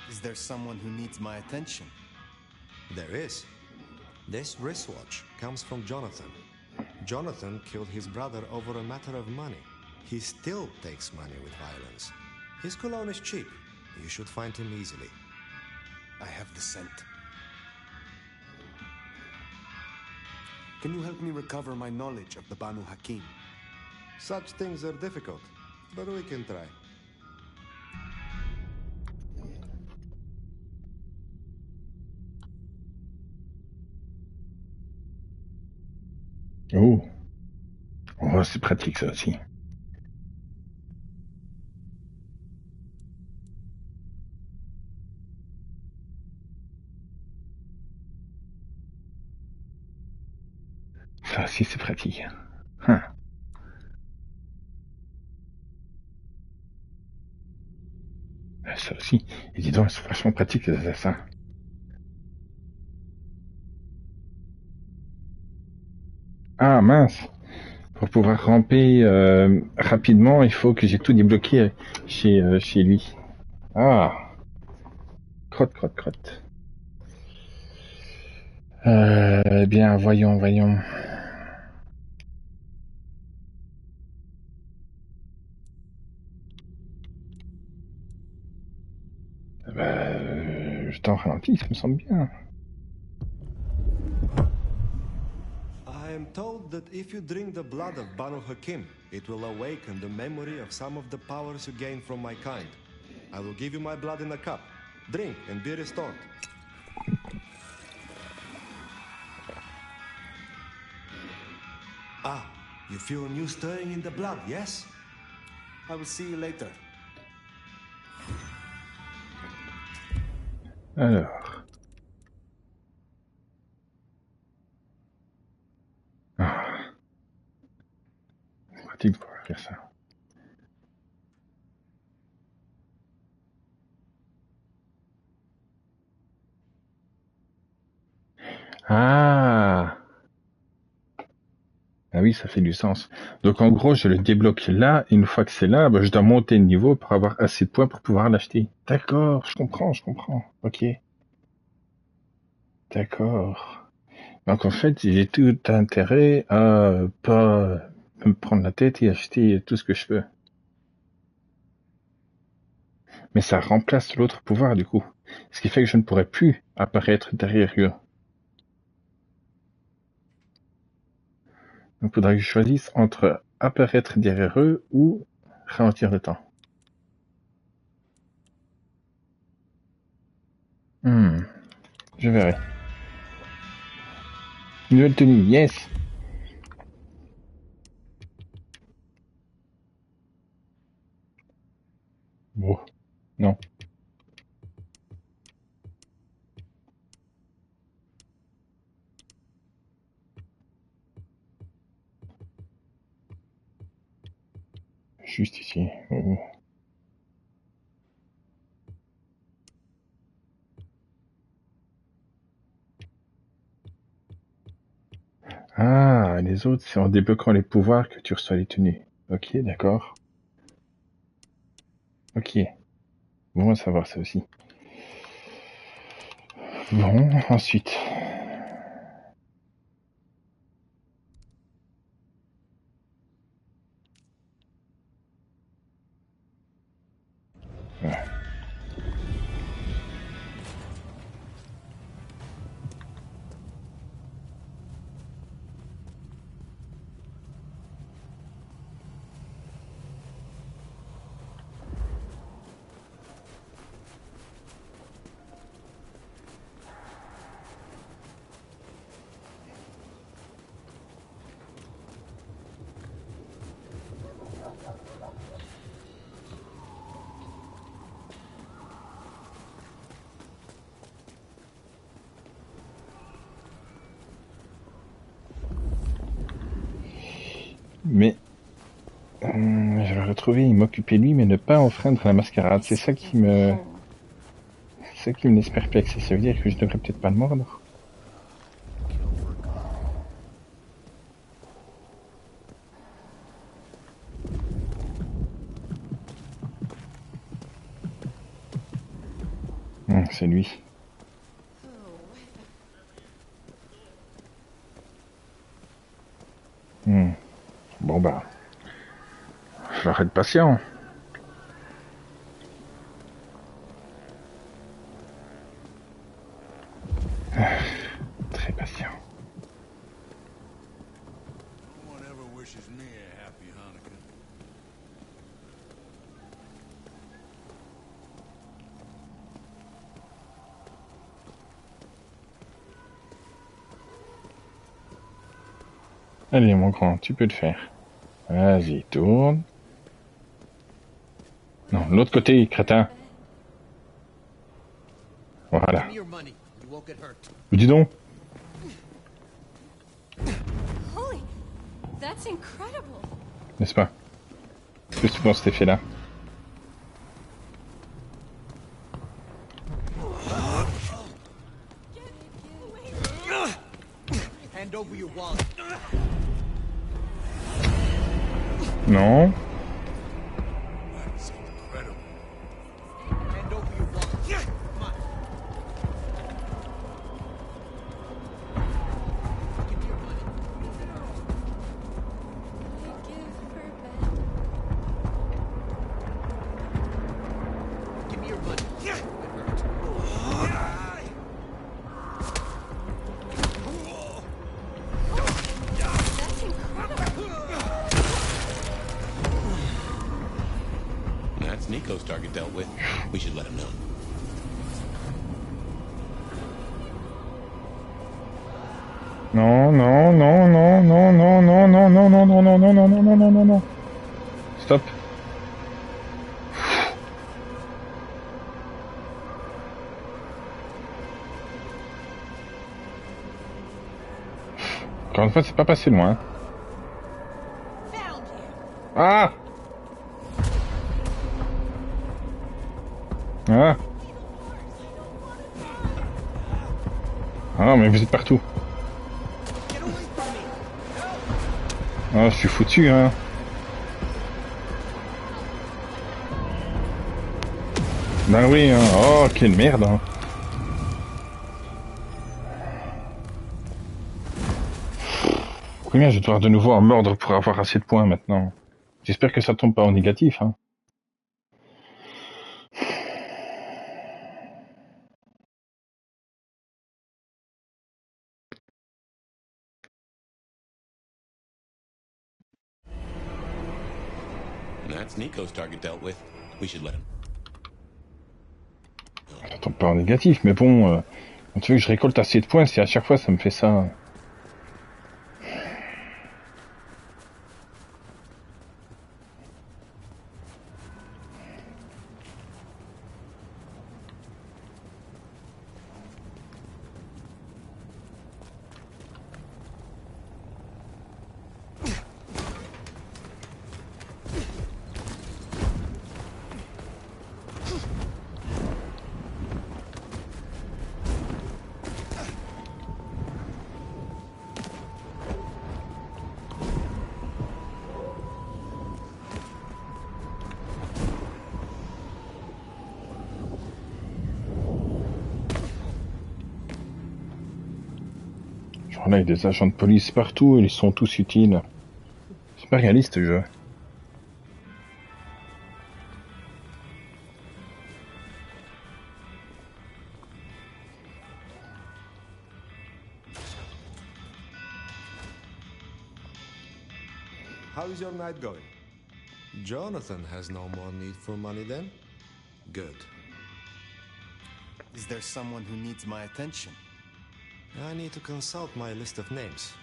Is there someone who needs my attention? There is. This wristwatch comes from Jonathan. Jonathan killed his brother over a matter of money. He still takes money with violence. His cologne is cheap. You should find him easily. I have the scent. Can you help me recover my knowledge of the Banu Hakim? Such things are difficult, but we can try. Oh, c'est pratique ça aussi. Ça aussi, c'est pratique. Ça aussi. Et dis donc, c'est vachement pratique les assassins. Ah mince. Pour pouvoir ramper rapidement, il faut que j'ai tout débloqué chez lui. Ah. Crotte. Eh bien, voyons. Je t'en ralentis, ça me semble bien. I am told that if you drink the blood of Banu Hakim, it will awaken the memory of some of the powers you gain from my kind. I will give you my blood in a cup. Drink and be restored. Ah, you feel a new stirring in the blood, yes? I will see you later. Alors. C'est pratique de pouvoir faire ça. Ah oui, ça fait du sens. Donc en gros, je le débloque là, et une fois que c'est là, je dois monter de niveau pour avoir assez de points pour pouvoir l'acheter. D'accord, je comprends. Ok. D'accord. Donc en fait, j'ai tout intérêt à pas me prendre la tête et acheter tout ce que je peux. Mais ça remplace l'autre pouvoir du coup. Ce qui fait que je ne pourrais plus apparaître derrière eux. Donc il faudra que je choisisse entre apparaître derrière eux ou ralentir le temps. Je verrai. Nouvelle tenue, yes! Bon, non. Juste ici. Oh. Ah, les autres, c'est en débloquant les pouvoirs que tu reçois les tenues. Ok, d'accord. Ok. Bon à savoir ça aussi. Bon, ensuite. Ouais. Mais je vais retrouver, il m'occupait lui, mais ne pas enfreindre la mascarade. C'est ça qui me laisse perplexe. Ça veut dire que je devrais peut-être pas le mordre. C'est lui. Bon bah, je vais être patient. Très patient. Allez mon grand, tu peux le faire. Vas-y, tourne. Non, l'autre côté, crétin. Voilà. Dis donc. N'est-ce pas? Qu'est-ce que tu penses de cet effet-là? Non. Nico's target dealt with. We should let him know. Non, non, non, non, non, non, non, non, non, non, non, non, non, non, non, non, non, non, non. Stop. Encore une fois, c'est pas passé loin. Ah! Ah! Ah, mais vous êtes partout. Ah, je suis foutu, hein. Ben oui, hein. Oh, quelle merde, hein. Bien, je vais devoir de nouveau en mordre pour avoir assez de points maintenant. J'espère que ça tombe pas en négatif, hein. That's Nico's target dealt with. We should let him. Ça tombe pas en négatif, mais bon, quand tu veux que je récolte assez de points, si à chaque fois ça me fait ça... Là, il y a des agents de police partout, ils sont tous utiles. C'est pas réaliste, ce jeu. How is your night going? Jonathan has no more need for money then? Good. Is there someone who needs my attention? I need to consult my list of names.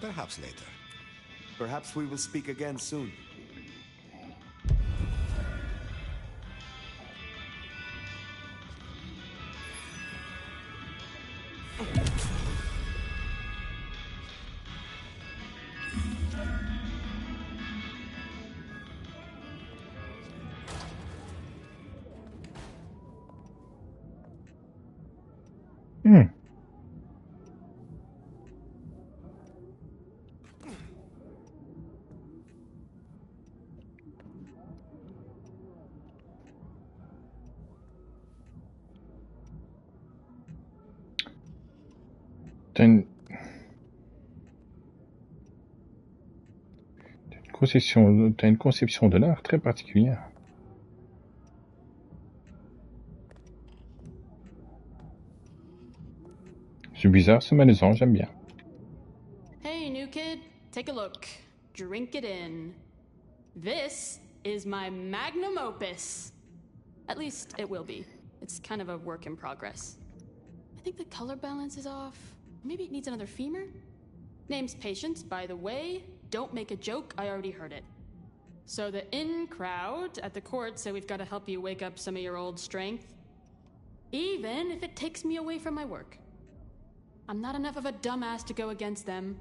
Perhaps later. Perhaps we will speak again soon. T'as une conception de l'art très particulière. C'est bizarre, c'est malaisant, j'aime bien. Hey, new kid, take a look. Drink it in. This is my magnum opus. At least it will be. It's kind of a work in progress. I think the color balance is off. Maybe it needs another femur? Name's Patience, by the way. Don't make a joke, I already heard it. So the in crowd at the court say we've got to help you wake up some of your old strength. Even if it takes me away from my work. I'm not enough of a dumbass to go against them.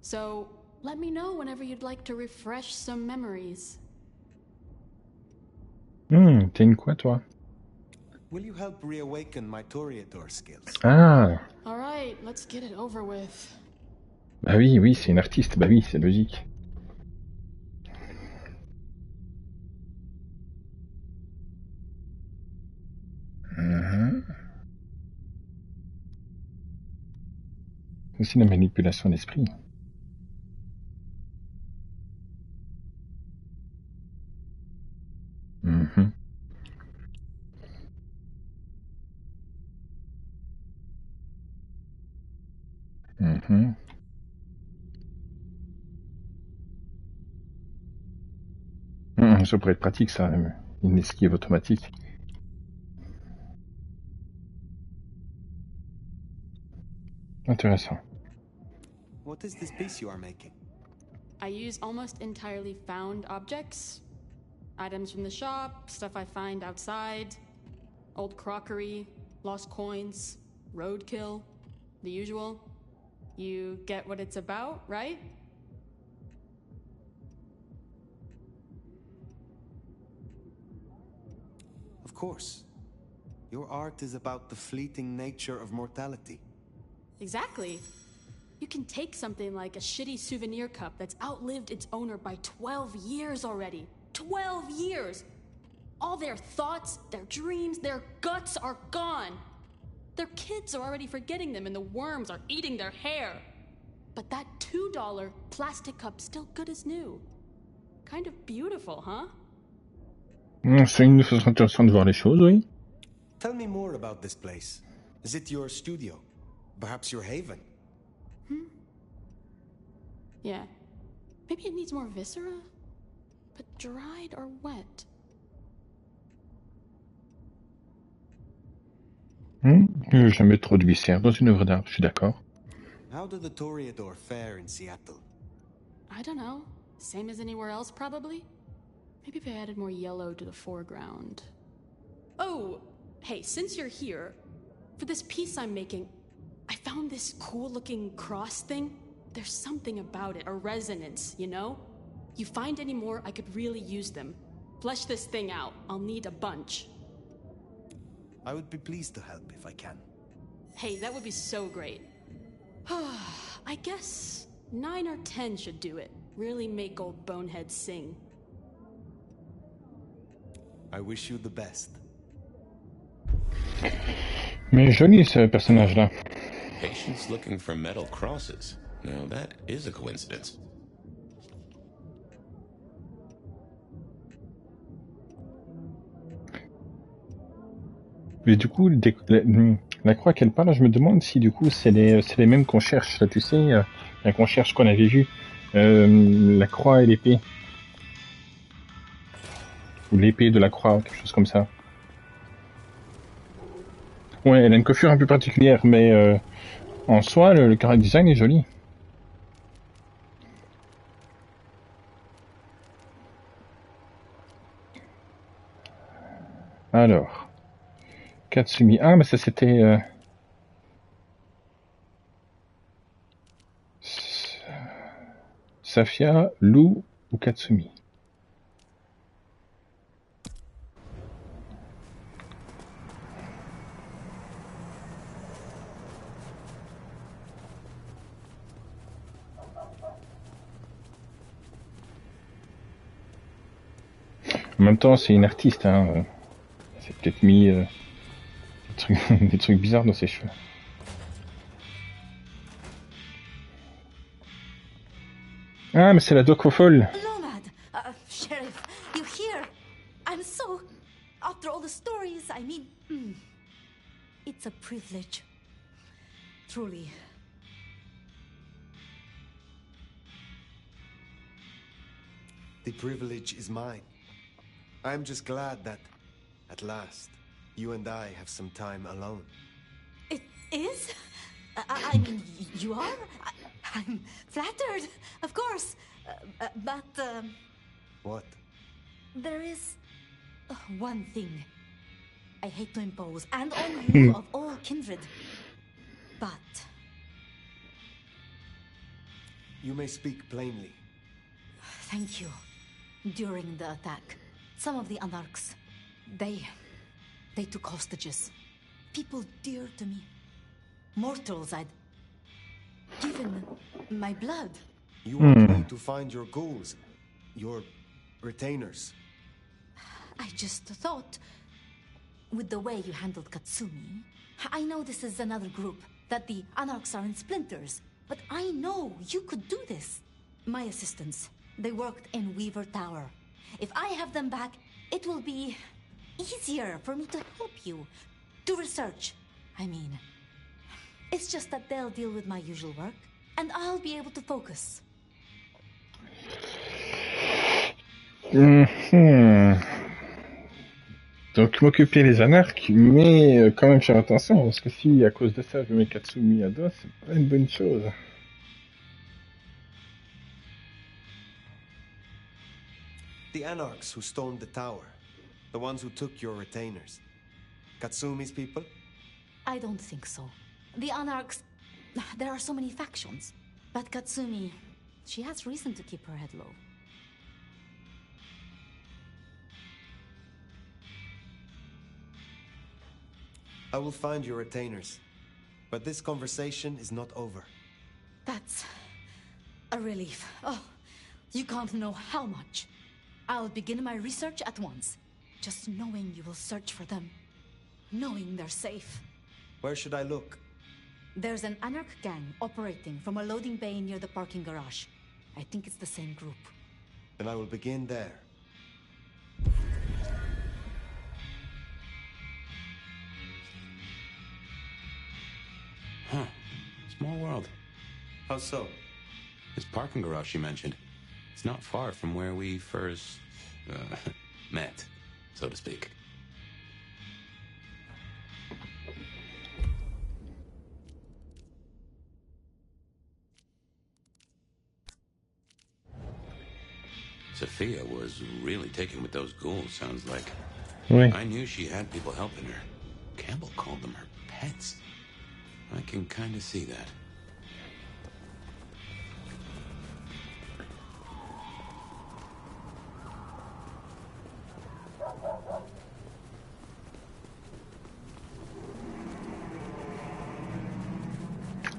So let me know whenever you'd like to refresh some memories. T'es une quoi, toi? Will you help reawaken my Toreador skills? Ah! All right, let's get it over with. Bah oui, c'est une artiste, bah oui, c'est logique. C'est aussi la manipulation d'esprit. Ça pourrait être pratique, ça, une esquive automatique. Intéressant. What is this piece you are making? I use almost entirely found objects. Items from the shop, stuff I find outside, old crockery, lost coins, roadkill, the usual. You get what it's about, right? Of course. Your art is about the fleeting nature of mortality. Exactly. You can take something like a shitty souvenir cup that's outlived its owner by 12 years already. 12 years! All their thoughts, their dreams, their guts are gone. Their kids are already forgetting them and the worms are eating their hair. but that $2 plastic cup's still good as new. Kind of beautiful, huh? C'est une façon intéressante de voir les choses, oui. Tell me more about this place. Is it your studio? Perhaps your haven? Yeah. Maybe it needs more viscera? But dried or wet? Jamais trop de viscères dans une œuvre d'art, je suis d'accord. How do the Toreador fare in Seattle? I don't know. Same as anywhere else, probably? Maybe if I added more yellow to the foreground. Oh, hey, since you're here, for this piece I'm making, I found this cool-looking cross thing. There's something about it, a resonance, you know? You find any more, I could really use them. Flesh this thing out. I'll need a bunch. I would be pleased to help if I can. Hey, that would be so great. I guess 9 or 10 should do it. Really make old Bonehead sing. I wish you the best. Mais joli ce personnage-là. Patience looking for metal crosses. Now that is a coincidence. Mais du coup, la croix qu'elle parle, je me demande si du coup c'est les mêmes qu'on cherche. Là, tu sais, qu'on cherche qu'on avait vu. La croix et l'épée. Ou l'épée de la croix, quelque chose comme ça. Ouais, elle a une coiffure un peu particulière, mais en soi, le character design est joli. Alors, Katsumi. Ah, mais ça c'était... Safia, Lou ou Katsumi. En même temps, c'est une artiste, hein. C'est peut-être mis des trucs bizarres dans ses cheveux. Ah, mais c'est la Doc folle. Nomad! Sheriff, you here? I'm so... After all the stories, I mean... It's a privilege. Truly. The privilege is mine. I'm just glad that, at last, you and I have some time alone. It is? I mean, you are? I'm flattered, of course. But, What? there is one thing I hate to impose, and on you of all kindred. But... You may speak plainly. Thank you. During the attack, some of the Anarchs, they took hostages. People dear to me. Mortals I'd given my blood. You want me to find your goals, your retainers. I just thought, with the way you handled Katsumi, I know this is another group, that the Anarchs are in splinters, but I know you could do this. My assistants, they worked in Weaver Tower. If I have them back, it will be easier for me to help you. Do research, I mean. It's just that they'll deal with my usual work, and I'll be able to focus. Donc m'occuper les anarches, mais quand même faire attention, parce que si à cause de ça je mets Katsumi à dos, c'est pas une bonne chose. The Anarchs who stormed the tower. The ones who took your retainers. Katsumi's people? I don't think so. The Anarchs... There are so many factions. But Katsumi... She has reason to keep her head low. I will find your retainers. But this conversation is not over. That's... a relief. Oh, you can't know how much. I'll begin my research at once. Just knowing you will search for them. Knowing they're safe. Where should I look? There's an Anarch gang operating from a loading bay near the parking garage. I think it's the same group. Then I will begin there. Huh. Small world. How so? This parking garage you mentioned. It's not far from where we first... met, so to speak. Sophia was really taken with those ghouls, sounds like. Oui. I knew she had people helping her. Campbell called them her pets. I can kind of see that.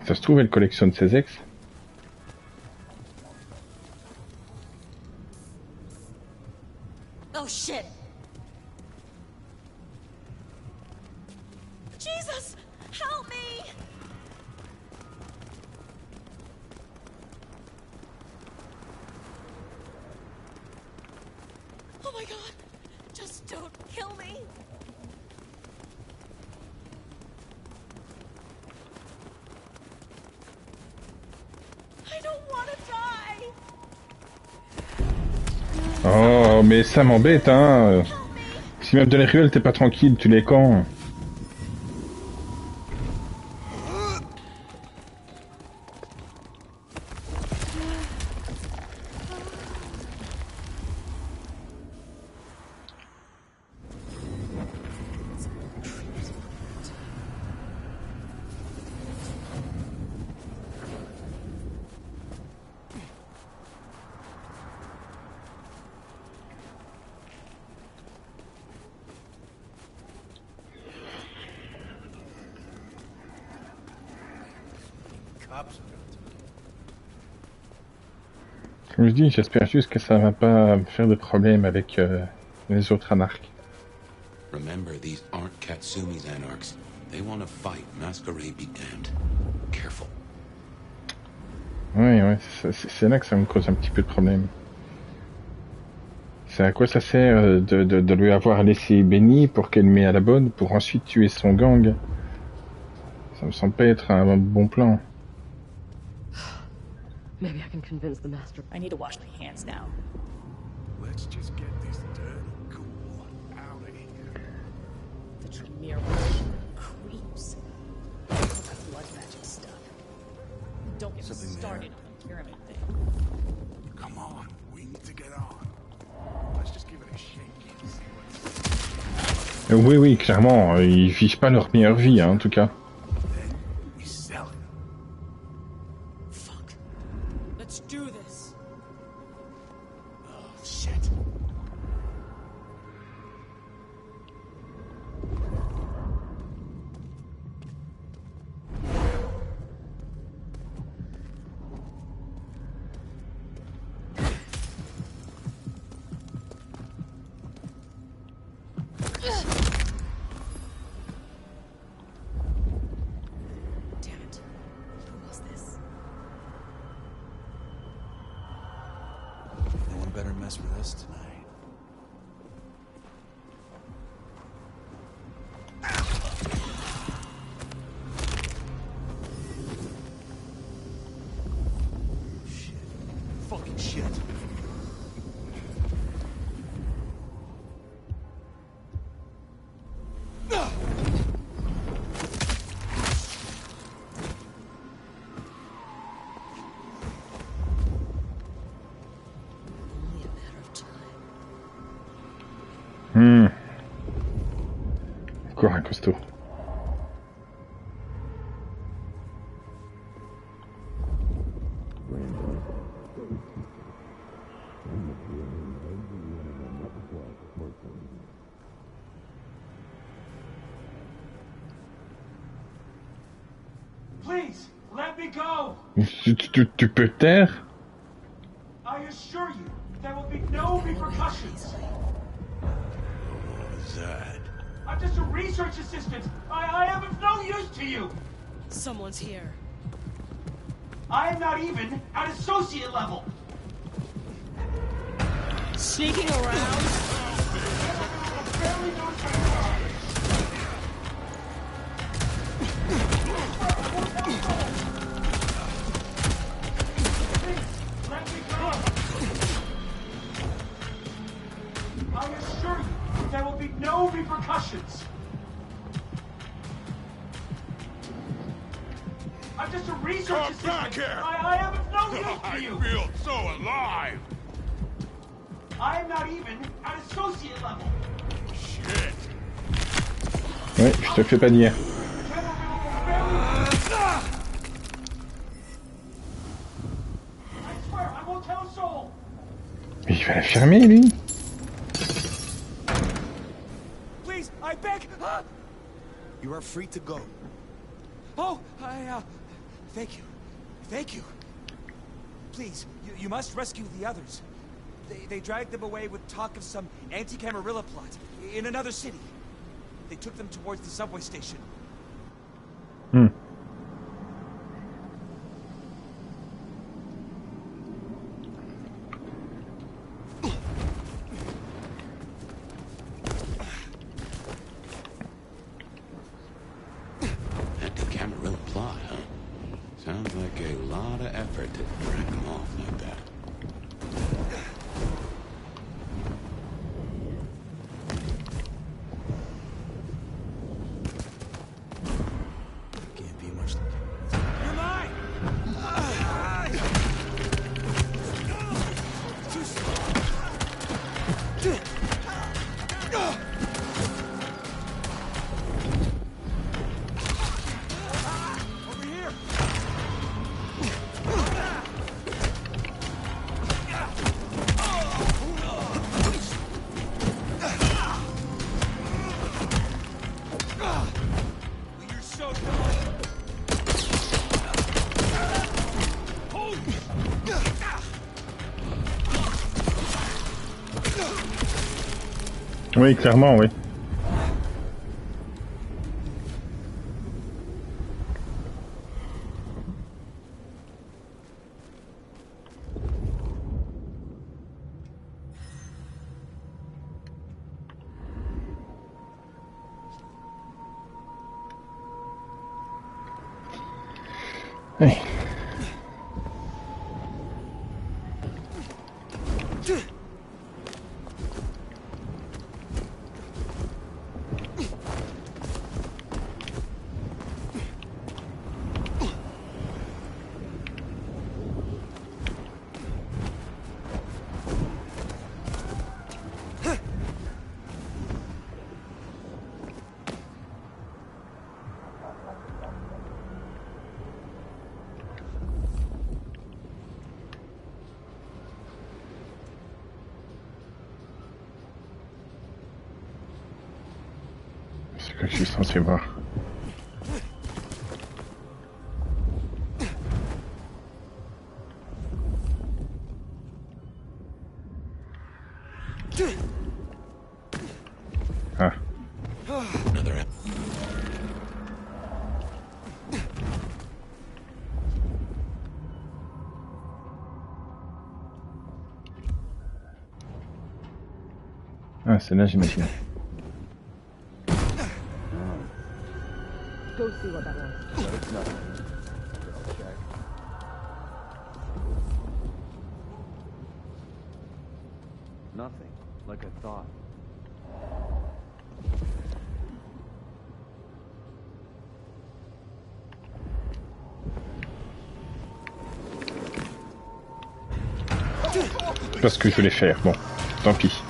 Ça se trouve, elle collectionne ses ex. Oh shit! Jesus! Help me! Oh my god! Just don't kill me! I don't want to die! Oh, mais ça m'embête, hein. Si même dans les ruelles, t'es pas tranquille, tu l'es quand? Comme je dis, j'espère juste que ça va pas faire de problème avec les autres anarches. Remember, these aren't Katsumi's anarchs. They want to fight. Masquerade be damned. Careful. Oui, ouais, c'est là que ça me cause un petit peu de problème. C'est à quoi ça sert de lui avoir laissé Benny pour qu'elle met à la bonne pour ensuite tuer son gang? Ça me semble pas être un bon plan. Maybe I can convince the master. I need to wash my hands now. Let's just get this dirty ghoul out of here. The Tremere worship creeps. All that blood magic stuff. Don't get me started on the pyramid thing. Come on, we need to get on. Let's just give it a shake and see what's... Oui, oui, clairement, ils vivent pas leur meilleure vie, hein, en tout cas. We sell it. Let's do this. Oh, shit. Damn it. Who was this? No one better mess with us tonight. Shit. Fucking shit. Only a matter of time. Encore un costaud. Please, let me go! Tu peux taire? I assure you, there will be no repercussions. What was that? I'm just a research assistant. I am of no use to you. Someone's here. I am not even at associate level. Sneaking around? I assure you, there will be no repercussions. I'm just a research assistant. Back here. I have no use for you. I feel so alive. I am not even at associate level. Shit. Ouais, je te fais pas dire. Mais il va la fermer, lui. Please, I beg. You are free to go. Oh, thank you. Thank you. Please, you must rescue the others. They dragged them away with talk of some anti-Camarilla plot in another city. They took them towards the subway station. Anti-Camarilla plot, huh? Sounds like a lot of effort to drag them off like that. Can't be much. You're mine! Over here! You're so dumb! Oui, clairement, oui. Hey. C'est que je suis censé voir. Ah. Another. Ah, celle-là, j'imagine. Go see what that was. But it's nothing. I'll check. Nothing, like I thought. Pas ce que je voulais faire. Bon, tant pis.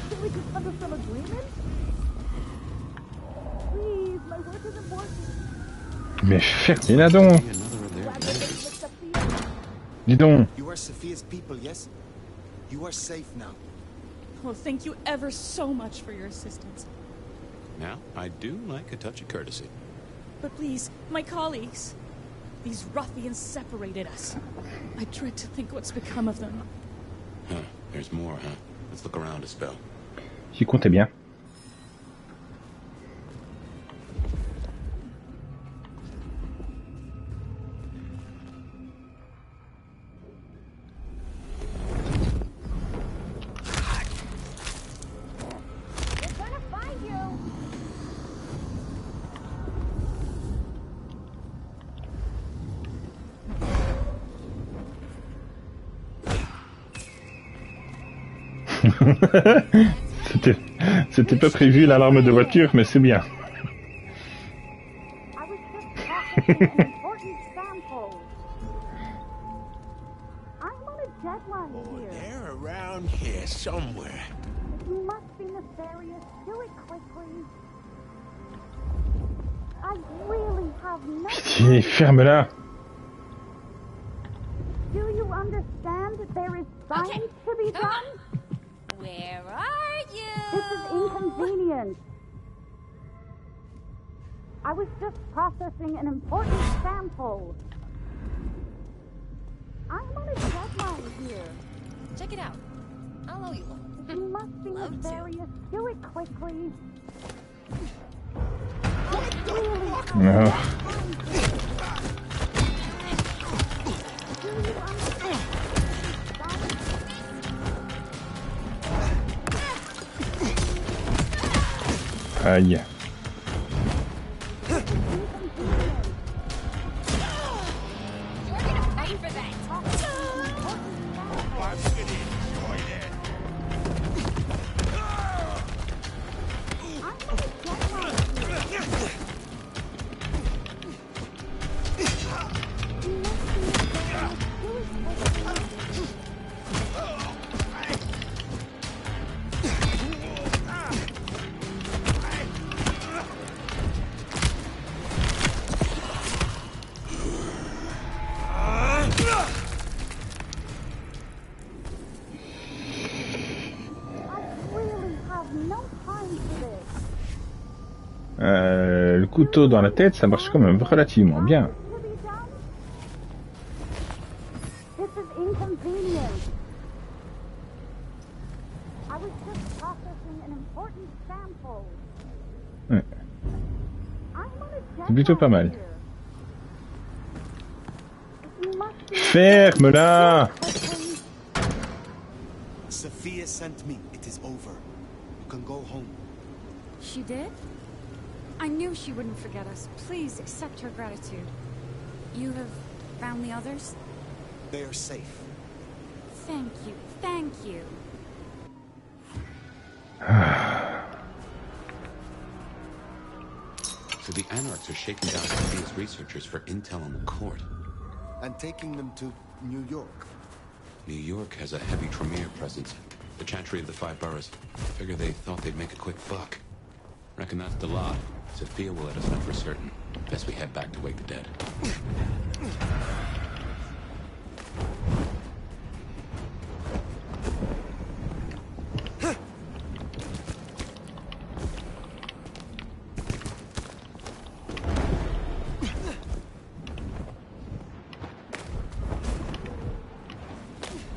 Can we just come to some agreement? Please, my work is important. Mais fermez-la donc. Dis donc. You are Sophia's people, yes? You are safe now. Oh, thank you ever so much for your assistance. Now, I do like a touch of courtesy. But please, my colleagues. These ruffians separated us. I dread to think what's become of them. Huh, there's more, huh? Let's look around a spell. J'y comptais bien. C'était pas prévu l'alarme de voiture, mais c'est bien. Oh, they're around here somewhere. You must be nefarious. Do it quickly. I really have no. Pitié, ferme-la. Do you understand that there is science to be done? Where are you? This is inconvenient. I was just processing an important sample. I'm on a deadline here. Check it out. I'll owe you one. You must be nefarious. Do it quickly. Non. Aïe. Le couteau dans la tête, ça marche quand même relativement bien. Ouais. C'est plutôt pas mal. Ferme-la! Sophia sent me. It is over. You can go home. She did? I knew she wouldn't forget us. Please accept her gratitude. You have found the others? They are safe. Thank you. Thank you. So the Anarchs are shaking down Sophia's researchers for intel on the court. And taking them to New York. New York has a heavy Tremere presence. The Chantry of the Five Boroughs. Figure they thought they'd make a quick buck. Reckon that's the lot. Sophia will let us know for certain. Best we head back to wake the dead.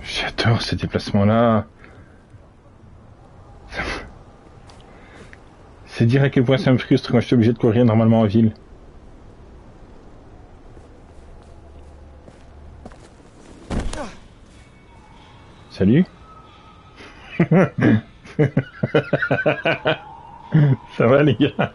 J'adore ces déplacements-là. C'est dire à quel point ça me frustre quand je suis obligé de courir normalement en ville. Salut. Ça va les gars?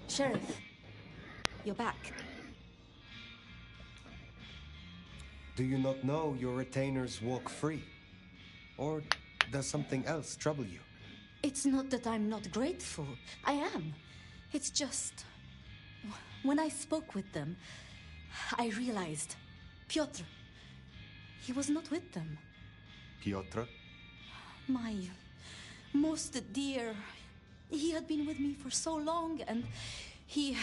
Sheriff, you're back. Do you not know your retainers walk free? Or does something else trouble you? It's not that I'm not grateful. I am. It's just... When I spoke with them, I realized Piotr, he was not with them. Piotr? My most dear. He had been with me for so long, and he...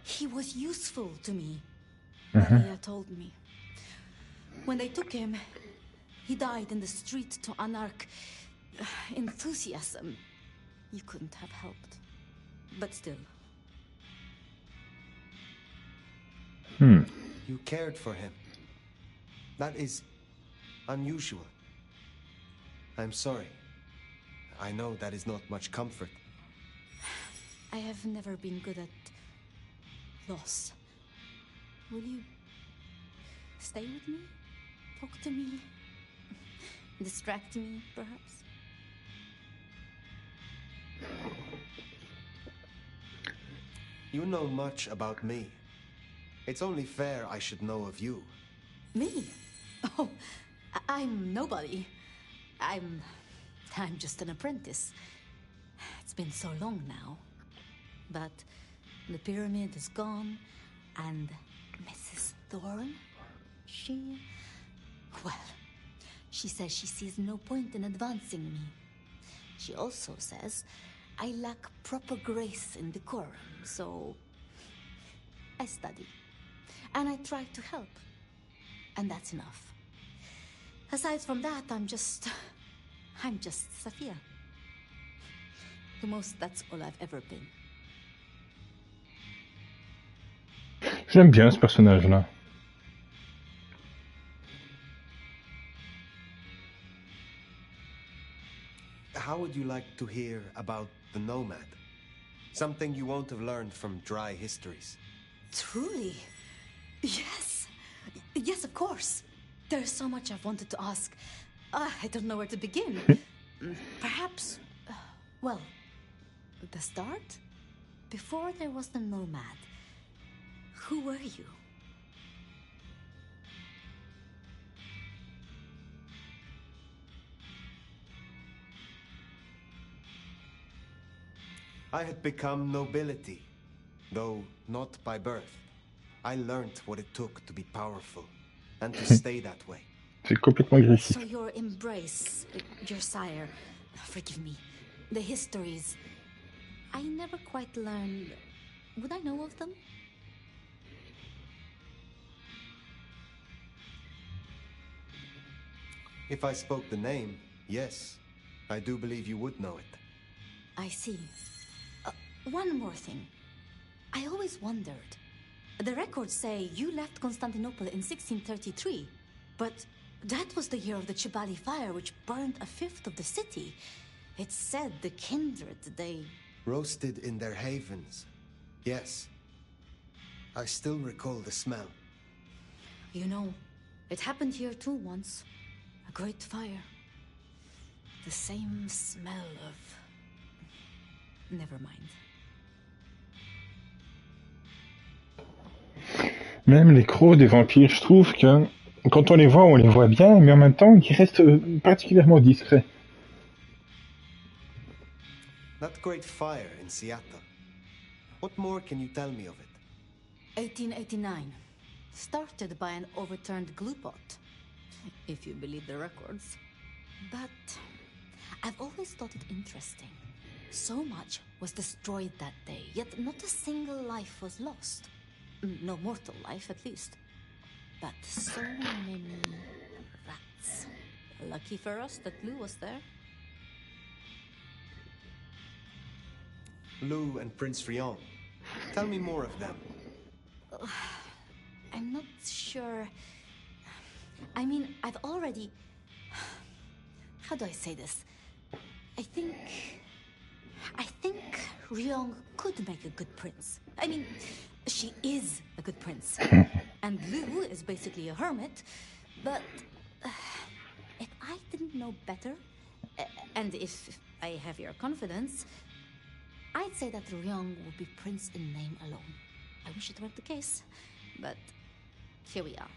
he was useful to me. Maria told me. When they took him, he died in the street to Anarch enthusiasm. You couldn't have helped. But still. You cared for him. That is unusual. I'm sorry. I know that is not much comfort. I have never been good at loss. Will you stay with me? Talk to me? Distract me, perhaps? You know much about me. It's only fair I should know of you. Me? Oh, I'm nobody. I'm just an apprentice. It's been so long now. But the pyramid is gone, and Mrs. Thorne, she says she sees no point in advancing me. She also says I lack proper grace and decorum, so I study. And I try to help. And that's enough. Aside from that, I'm just Safia. The most, that's all I've ever been. J'aime bien ce personnage-là. How would you like to hear about the Nomad? Something you won't have learned from dry histories. Truly? Yes. Yes, of course. There's so much I've wanted to ask. I don't know where to begin. Perhaps, well, the start? Before there was the Nomad, who were you? I had become nobility, though not by birth. I learned what it took to be powerful, and to stay that way. C'est complètement agressif. So your embrace, your sire, forgive me, the histories, I never quite learned. Would I know of them? If I spoke the name, yes. I do believe you would know it. I see. One more thing. I always wondered. The records say you left Constantinople in 1633, but that was the year of the Chibali fire, which burned a fifth of the city. It's said the kindred, they... Roasted in their havens. Yes. I still recall the smell. You know, it happened here too once. A great fire. The same smell of... Never mind. Même les crocs des vampires, je trouve que quand on les voit bien, mais en même temps, ils restent particulièrement discrets. That great fire in Seattle. What more can you tell me of it? 1889. Started by an overturned glue pot, if you believe the records. But I've always thought it interesting. So much was destroyed that day, yet not a single life was lost. No mortal life, at least. But so many rats. Lucky for us that Lou was there. Lou and Prince Rion. Tell me more of them. I'm not sure. I mean, I've already... How do I say this? I think Ryong could make a good prince. I mean, she is a good prince. And Lou is basically a hermit. But if I didn't know better, and if I have your confidence, I'd say that Ryong would be prince in name alone. I wish it weren't the case, but here we are.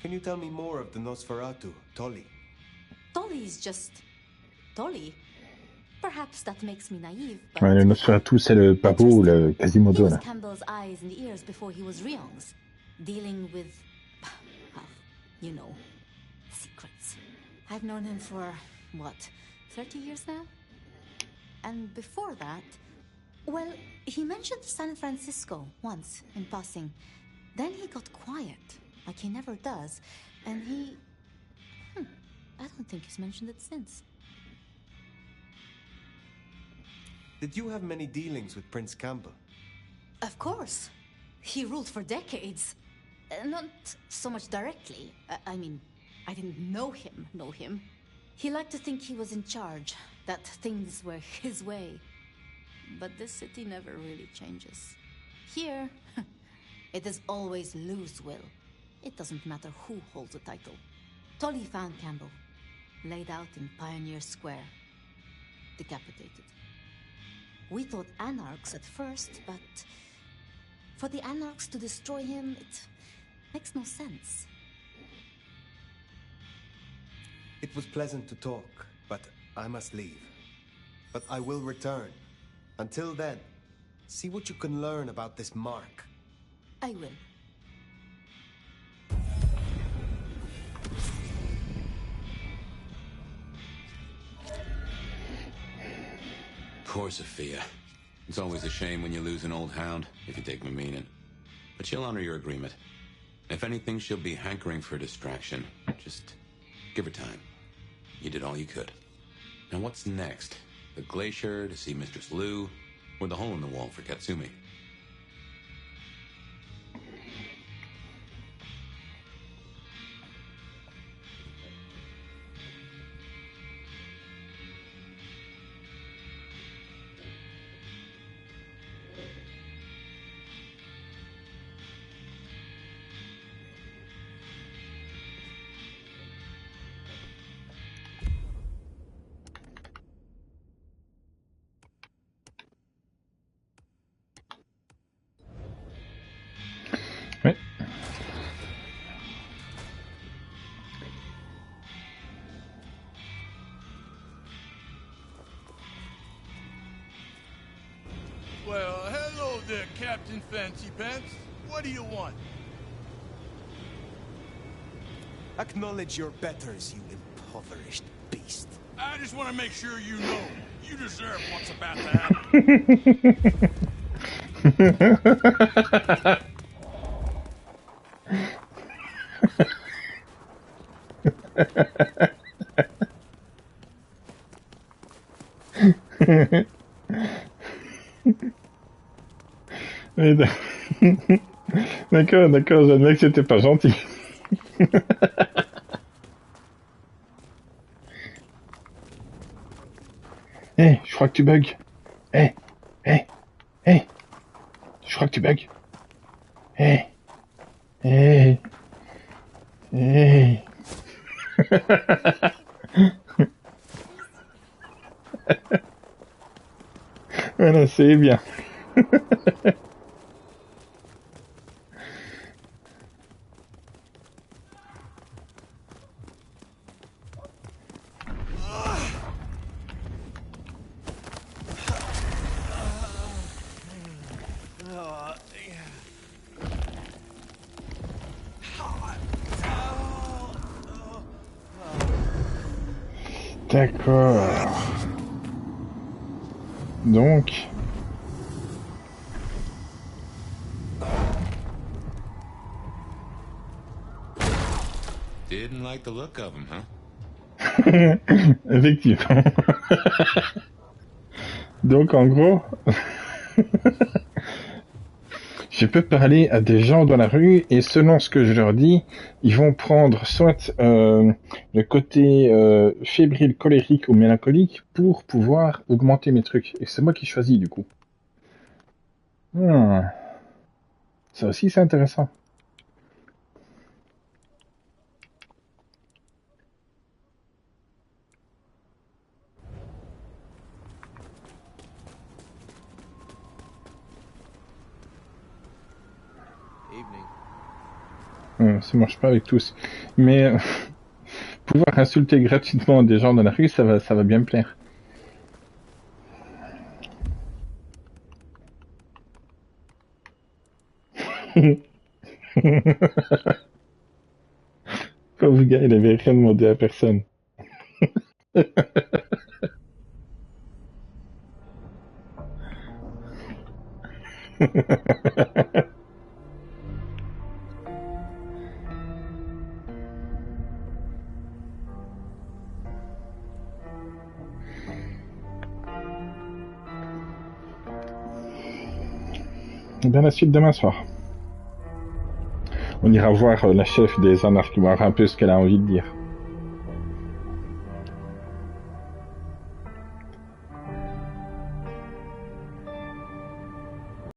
Can you tell me more of the Nosferatu, Tolly? Tolly is just Tolly. Perhaps that makes me naive, but Ouais, le Nosferatu, c'est le Pabo ou le he Quasimodo, was là. Campbell's eyes and ears before he was Ryong's, dealing with, well, you know, secrets. I've known him for, what, 30 years now? And before that, well, he mentioned San Francisco once in passing. Then he got quiet, like he never does, and he... I don't think he's mentioned it since. Did you have many dealings with Prince Campbell? Of course. He ruled for decades. Not so much directly. I mean, I didn't know him. He liked to think he was in charge, that things were his way. But this city never really changes. Here, it is always Lou's will. It doesn't matter who holds the title. Tolly found Campbell, laid out in Pioneer Square, decapitated. We thought Anarchs at first, but for the Anarchs to destroy him, it makes no sense. It was pleasant to talk, but I must leave. But I will return. Until then, see what you can learn about this mark. I will. Poor Sophia. It's always a shame when you lose an old hound, if you take my meaning. But she'll honor your agreement. If anything, she'll be hankering for distraction. Just give her time. You did all you could. Now what's next? The glacier to see Mistress Lou, or the hole in the wall for Katsumi? Well, hello there, Captain Fancy Pants. What do you want? Acknowledge your betters, you impoverished beast. I just want to make sure you know you deserve what's about to happen. D'accord, j'admets que c'était pas gentil. Hey, je crois que tu bugs. Hey, je crois que tu bugs. Hey. Voilà, c'est bien. D'accord. Donc... Didn't like the look of him, huh? Effectivement. Donc en gros... Je peux parler à des gens dans la rue et selon ce que je leur dis, ils vont prendre soit le côté fébrile, colérique ou mélancolique pour pouvoir augmenter mes trucs. Et c'est moi qui choisis du coup. Ça aussi c'est intéressant. Ça marche pas avec tous. Mais pouvoir insulter gratuitement des gens dans la rue, ça va bien me plaire. Pauvre gars, il avait rien demandé à personne. Et bien la suite demain soir. On ira voir la chef des anarches, voir un peu ce qu'elle a envie de dire.